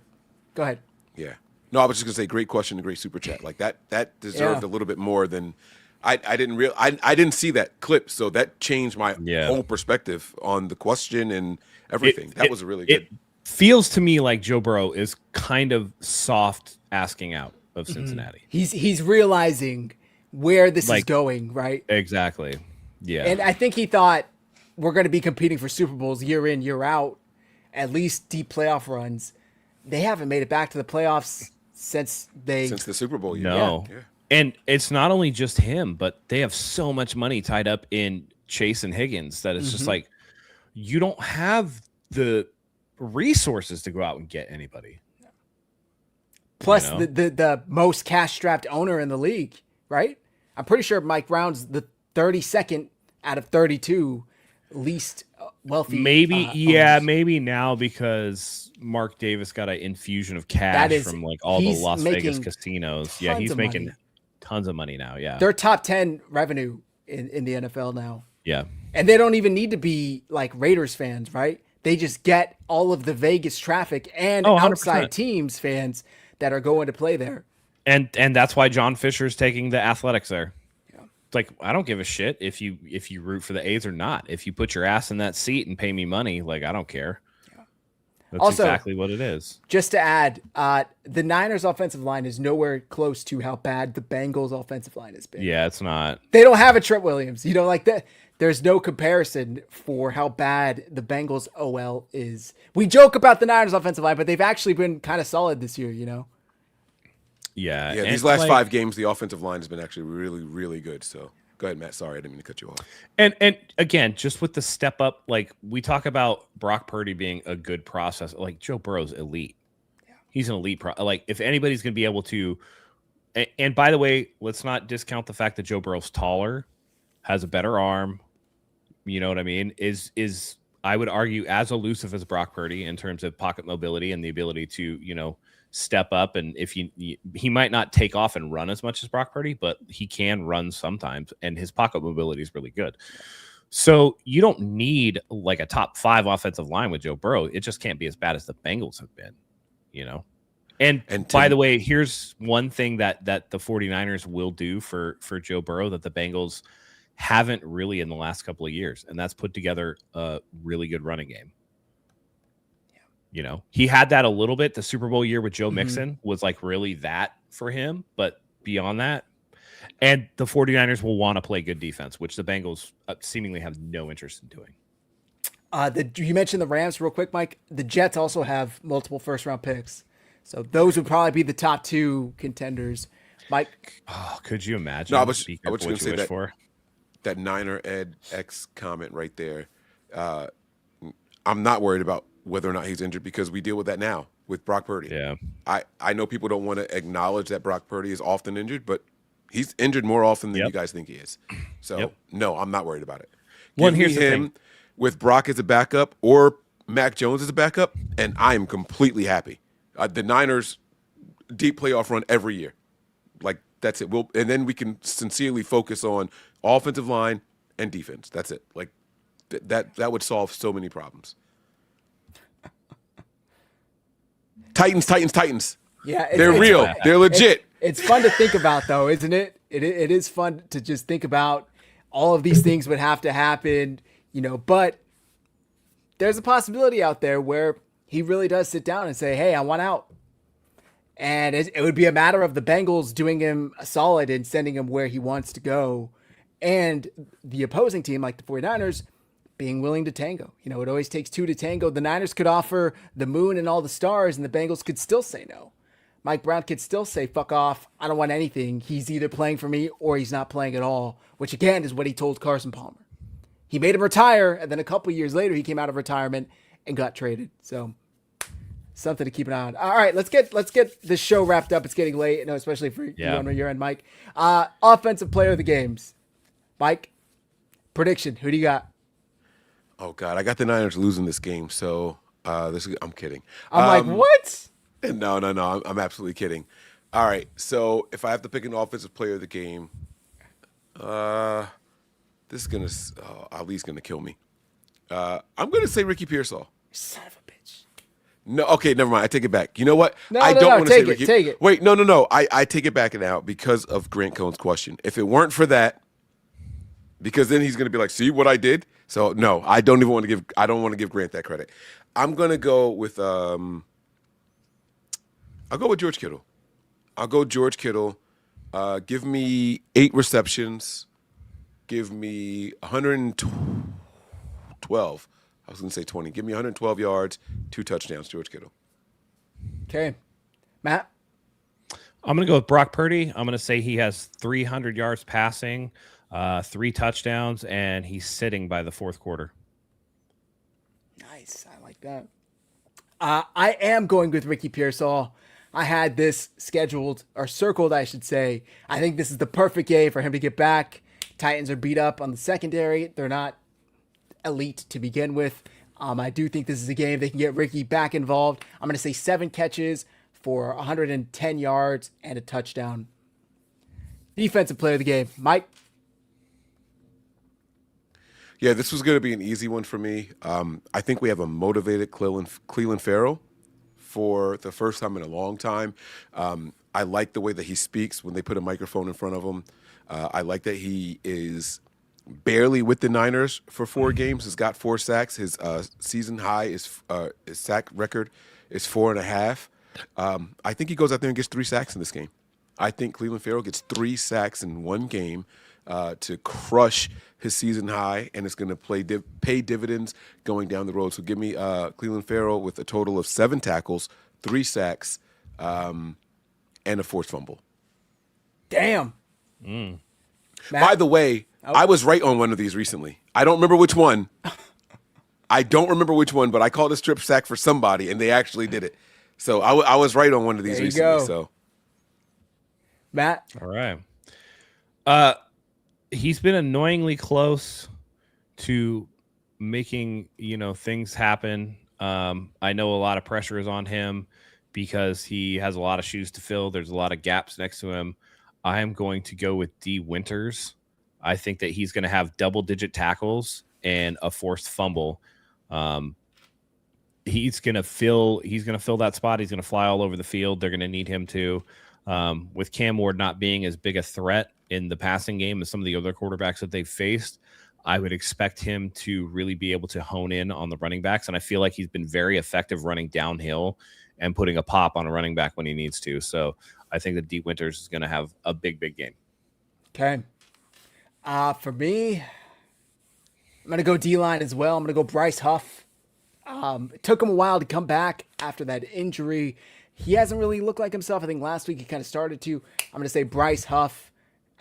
Go ahead. Yeah. No, I was just going to say, great question and great super chat. That deserved a little bit more than I didn't see that clip. So that changed my whole perspective on the question and everything. That was really good. It feels to me like Joe Burrow is kind of soft asking out of Cincinnati. He's realizing where this is going, right? Exactly. Yeah. And I think he thought we're going to be competing for Super Bowls year in, year out, at least deep playoff runs. They haven't made it back to the playoffs since the Super Bowl year. No. Yeah. And it's not only just him, but they have so much money tied up in Chase and Higgins that it's just you don't have the resources to go out and get anybody. Plus the most cash-strapped owner in the league, right? I'm pretty sure Mike Brown's the 32nd out of 32 least wealthy. Maybe now because Mark Davis got an infusion of cash from all the Las Vegas casinos. Yeah, he's making tons of money now. Yeah, they're top 10 revenue in the NFL now. Yeah, and they don't even need to be like Raiders fans, right? They just get all of the Vegas traffic and outside teams fans that are going to play there. And that's why John Fisher's taking the Athletics there. Yeah. It's I don't give a shit if you root for the A's or not. If you put your ass in that seat and pay me money, I don't care. Yeah. That's also, exactly what it is. Just to add, the Niners offensive line is nowhere close to how bad the Bengals offensive line has been. Yeah, it's not. They don't have a Trent Williams. That. There's no comparison for how bad the Bengals OL is. We joke about the Niners offensive line, but they've actually been kind of solid this year, Yeah. Yeah, these last 5 games, the offensive line has been actually really, really good. So go ahead, Matt. Sorry, I didn't mean to cut you off. And again, just with the step up, we talk about Brock Purdy being a good process. Joe Burrow's elite. Yeah. He's an elite if anybody's going to be able to, and by the way, let's not discount the fact that Joe Burrow's taller, has a better arm. You know what I mean? Is I would argue as elusive as Brock Purdy in terms of pocket mobility and the ability to, step up. And if he might not take off and run as much as Brock Purdy, but he can run sometimes, and his pocket mobility is really good. So you don't need a top 5 offensive line with Joe Burrow. It just can't be as bad as the Bengals have been, And by the way, here's one thing that the 49ers will do for Joe Burrow that the Bengals haven't really in the last couple of years, and that's put together a really good running game. He had that a little bit. The Super Bowl year with Joe Mixon was really that for him, but beyond that, and the 49ers will want to play good defense, which the Bengals seemingly have no interest in doing. You mentioned the Rams real quick, Mike. The Jets also have multiple first-round picks, so those would probably be the top 2 contenders. Mike, could you imagine? No, I was just going to say that Niner Ed X comment right there. I'm not worried about whether or not he's injured because we deal with that now with Brock Purdy. Yeah. I know people don't want to acknowledge that Brock Purdy is often injured, but he's injured more often than you guys think he is. So, no, I'm not worried about it. Here's the thing. With Brock as a backup or Mac Jones as a backup, and I am completely happy. The Niners deep playoff run every year. That's it. And then we can sincerely focus on offensive line and defense. That's it. Like that would solve so many problems. Titans. Yeah, they're real. They're legit. It's fun to think about, though, isn't it? It is fun to just think about all of these things would have to happen, but there's a possibility out there where he really does sit down and say, hey, I want out. And it would be a matter of the Bengals doing him a solid and sending him where he wants to go. And the opposing team, like the 49ers, being willing to tango. It always takes two to tango. The Niners could offer the moon and all the stars, and the Bengals could still say no. Mike Brown could still say, fuck off, I don't want anything. He's either playing for me or he's not playing at all, which again is what he told Carson Palmer. He made him retire, and then a couple years later, he came out of retirement and got traded. So something to keep an eye on. All right, let's get this show wrapped up. It's getting late, especially for you on your end, Mike. Offensive player of the games. Mike, prediction. Who do you got? Oh God, I got the Niners losing this game. So I'm kidding. I'm like, what? No. I'm absolutely kidding. All right, so if I have to pick an offensive player of the game, this is gonna Ali's gonna kill me. I'm gonna say Ricky Pearsall. Son of a bitch. No, okay, never mind. I take it back. You know what? No, I don't want to say Ricky. Take it. Wait, no. I take it back now because of Grant Cohn's question. If it weren't for that, because then he's going to be like, "See what I did?" So no, I don't want to give Grant that credit. I'm going to go with I'll go with George Kittle. I'll go George Kittle. Give me 8 receptions. Give me 112. I was going to say 20. Give me 112 yards, 2 touchdowns, George Kittle. Okay. Matt? I'm going to go with Brock Purdy. I'm going to say he has 300 yards passing, 3 touchdowns, and he's sitting by the fourth quarter. Nice. I like that. I am going with Ricky Pearsall. I had this scheduled, or circled, I should say. I think this is the perfect game for him to get back. Titans are beat up on the secondary. They're not elite to begin with. I do think this is a game they can get Ricky back involved. I'm going to say 7 catches for 110 yards and a touchdown. Defensive player of the game, Mike. Yeah, this was going to be an easy one for me. I think we have a motivated Cleveland Farrell for the first time in a long time. I like the way that he speaks when they put a microphone in front of him. I like that he is barely with the Niners for 4 games. Has got 4 sacks. His season high his sack record is 4.5. I think he goes out there and gets 3 sacks in this game. I think Cleveland Farrell gets 3 sacks in one game to crush his season high, and it's going to pay dividends going down the road. So give me Cleveland Farrell with a total of 7 tackles, 3 sacks, and a forced fumble. Damn. By the way, I was right on one of these recently. I don't remember which one. But I called a strip sack for somebody, and they actually did it. So I was right on one of these there you recently. Go. So, Matt. All right. He's been annoyingly close to making, things happen. I know a lot of pressure is on him because he has a lot of shoes to fill. There's a lot of gaps next to him. I am going to go with D. Winters. I think that he's going to have double-digit tackles and a forced fumble. He's going to fill that spot. He's going to fly all over the field. They're going to need him to. With Cam Ward not being as big a threat in the passing game as some of the other quarterbacks that they've faced, I would expect him to really be able to hone in on the running backs. And I feel like he's been very effective running downhill and putting a pop on a running back when he needs to. So I think that D. Winters is going to have a big, big game. Okay. For me, I'm going to go D-line as well. I'm going to go Bryce Huff. It took him a while to come back after that injury. He hasn't really looked like himself. I think last week he kind of started to. I'm going to say Bryce Huff.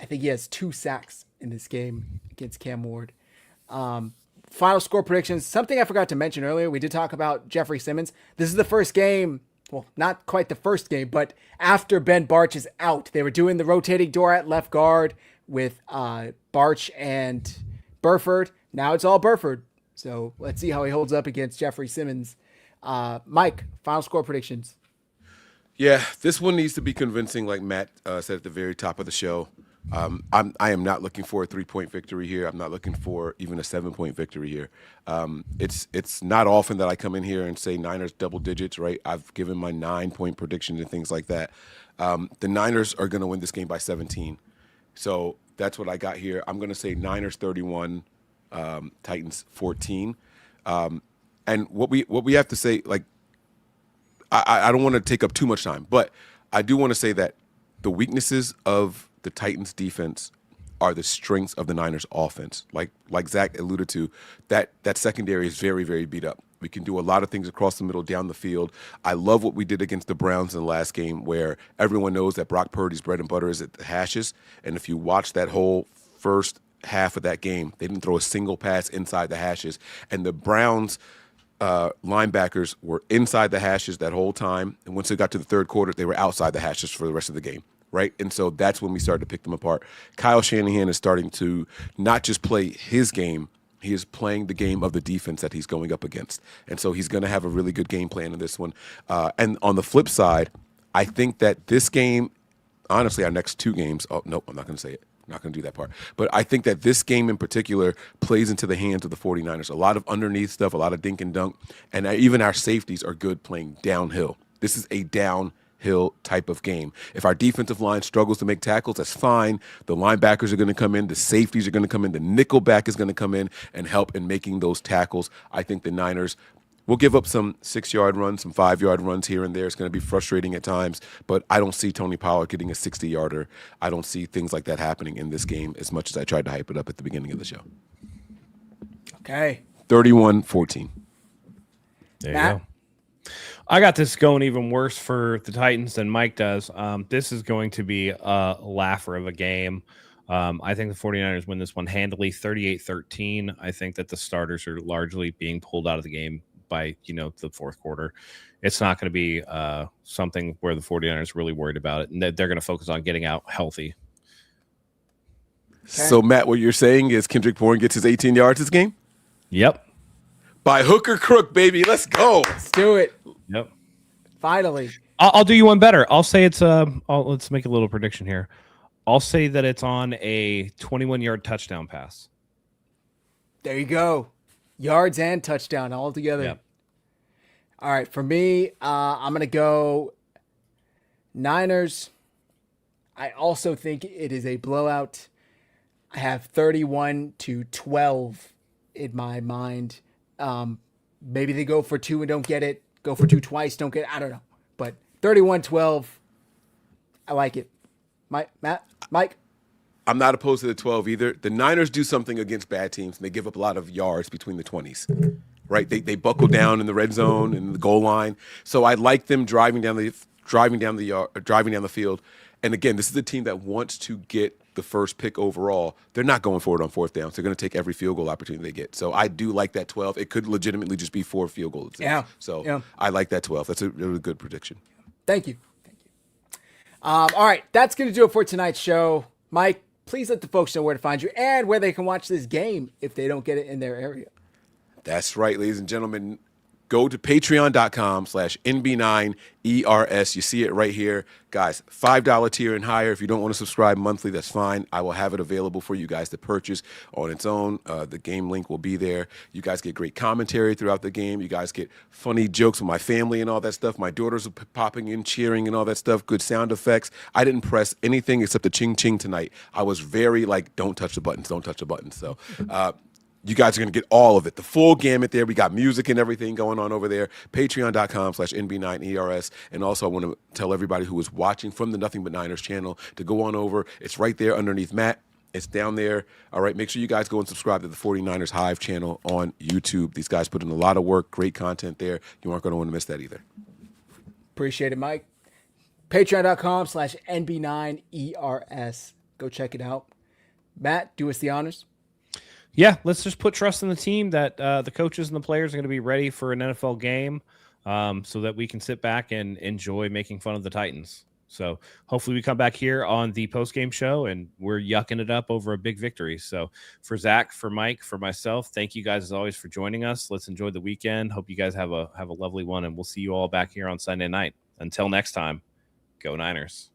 I think he has 2 sacks in this game against Cam Ward. Final score predictions. Something I forgot to mention earlier. We did talk about Jeffrey Simmons. This is the first game. Well, not quite the first game, but after Ben Barch is out. They were doing the rotating door at left guard with Barch and Burford. Now it's all Burford. So let's see how he holds up against Jeffrey Simmons. Mike, final score predictions. Yeah, this one needs to be convincing, like Matt said at the very top of the show. I am not looking for a 3-point victory here. I'm not looking for even a 7-point victory here. It's not often that I come in here and say Niners double digits, right? I've given my 9-point prediction and things like that. The Niners are going to win this game by 17. So that's what I got here. I'm going to say Niners 31, Titans 14. And what we have to say, like, I don't want to take up too much time, but I do want to say that the weaknesses of the Titans defense are the strengths of the Niners offense. Like Zach alluded to, that secondary is very, very beat up. We can do a lot of things across the middle, down the field. I love what we did against the Browns in the last game, where everyone knows that Brock Purdy's bread and butter is at the hashes. And if you watch that whole first half of that game, they didn't throw a single pass inside the hashes. And the Browns linebackers were inside the hashes that whole time. And once they got to the third quarter, they were outside the hashes for the rest of the game. Right. And so that's when we started to pick them apart. Kyle Shanahan is starting to not just play his game, he is playing the game of the defense that he's going up against. And so he's going to have a really good game plan in this one. And on the flip side, I think that this game, honestly, our next two games, oh, nope, I'm not going to say it. I'm not going to do that part. But I think that this game in particular plays into the hands of the 49ers. A lot of underneath stuff, a lot of dink and dunk. And even our safeties are good playing downhill. This is a downhill type of game. If our defensive line struggles to make tackles, that's fine. The linebackers are going to come in. The safeties are going to come in. The nickel back is going to come in and help in making those tackles. I think the Niners will give up some 6-yard runs, some 5-yard runs here and there. It's going to be frustrating at times, but I don't see Tony Pollard getting a 60-yarder. I don't see things like that happening in this game as much as I tried to hype it up at the beginning of the show. Okay. 31-14. There Matt? you go. I got this going even worse for the Titans than Mike does. This is going to be a laugher of a game. I think the 49ers win this one handily, 38-13. I think that the starters are largely being pulled out of the game by, the fourth quarter. It's not going to be something where the 49ers are really worried about it, and they're going to focus on getting out healthy. Okay. So, Matt, what you're saying is Kendrick Bourne gets his 18 yards this game? Yep. By hook or crook, baby. Let's go. Let's do it. Yep. Finally. I'll do you one better. I'll say it's let's make a little prediction here. I'll say that it's on a 21-yard touchdown pass. There you go. Yards and touchdown all together. Yep. All right. For me, I'm going to go Niners. I also think it is a blowout. I have 31-12 in my mind. Maybe they go for 2 and don't get it. Go for 2 twice, don't get it. I don't know. But 31-12, I like it. Mike? I'm not opposed to the 12 either. The Niners do something against bad teams, and they give up a lot of yards between the 20s, right? They buckle down in the red zone and the goal line. So I like them driving down the field. And again, this is a team that wants to get the first pick overall. They're not going for it on fourth down. So they're going to take every field goal opportunity they get. So I do like that 12. It could legitimately just be 4 field goals. Yeah. So yeah. I like that 12. That's a really good prediction. Thank you. All right. That's going to do it for tonight's show. Mike, please let the folks know where to find you and where they can watch this game if they don't get it in their area. That's right, ladies and gentlemen. Go to patreon.com/NB9ERS. You see it right here. Guys, $5 tier and higher. If you don't want to subscribe monthly, that's fine. I will have it available for you guys to purchase on its own. The game link will be there. You guys get great commentary throughout the game. You guys get funny jokes with my family and all that stuff. My daughters are popping in, cheering and all that stuff. Good sound effects. I didn't press anything except the ching-ching tonight. I was very don't touch the buttons, don't touch the buttons. So, you guys are going to get all of it, the full gamut there. We got music and everything going on over there. Patreon.com/NB9ERS. And also, I want to tell everybody who is watching from the Nothing But Niners channel to go on over. It's right there underneath Matt. It's down there. All right, make sure you guys go and subscribe to the 49ers Hive channel on YouTube. These guys put in a lot of work, great content there. You aren't going to want to miss that either. Appreciate it, Mike. Patreon.com/NB9ERS. Go check it out. Matt, do us the honors. Yeah, let's just put trust in the team that the coaches and the players are going to be ready for an NFL game so that we can sit back and enjoy making fun of the Titans. So hopefully we come back here on the post-game show and we're yucking it up over a big victory. So for Zach, for Mike, for myself, thank you guys as always for joining us. Let's enjoy the weekend. Hope you guys have a lovely one, and we'll see you all back here on Sunday night. Until next time, Go Niners.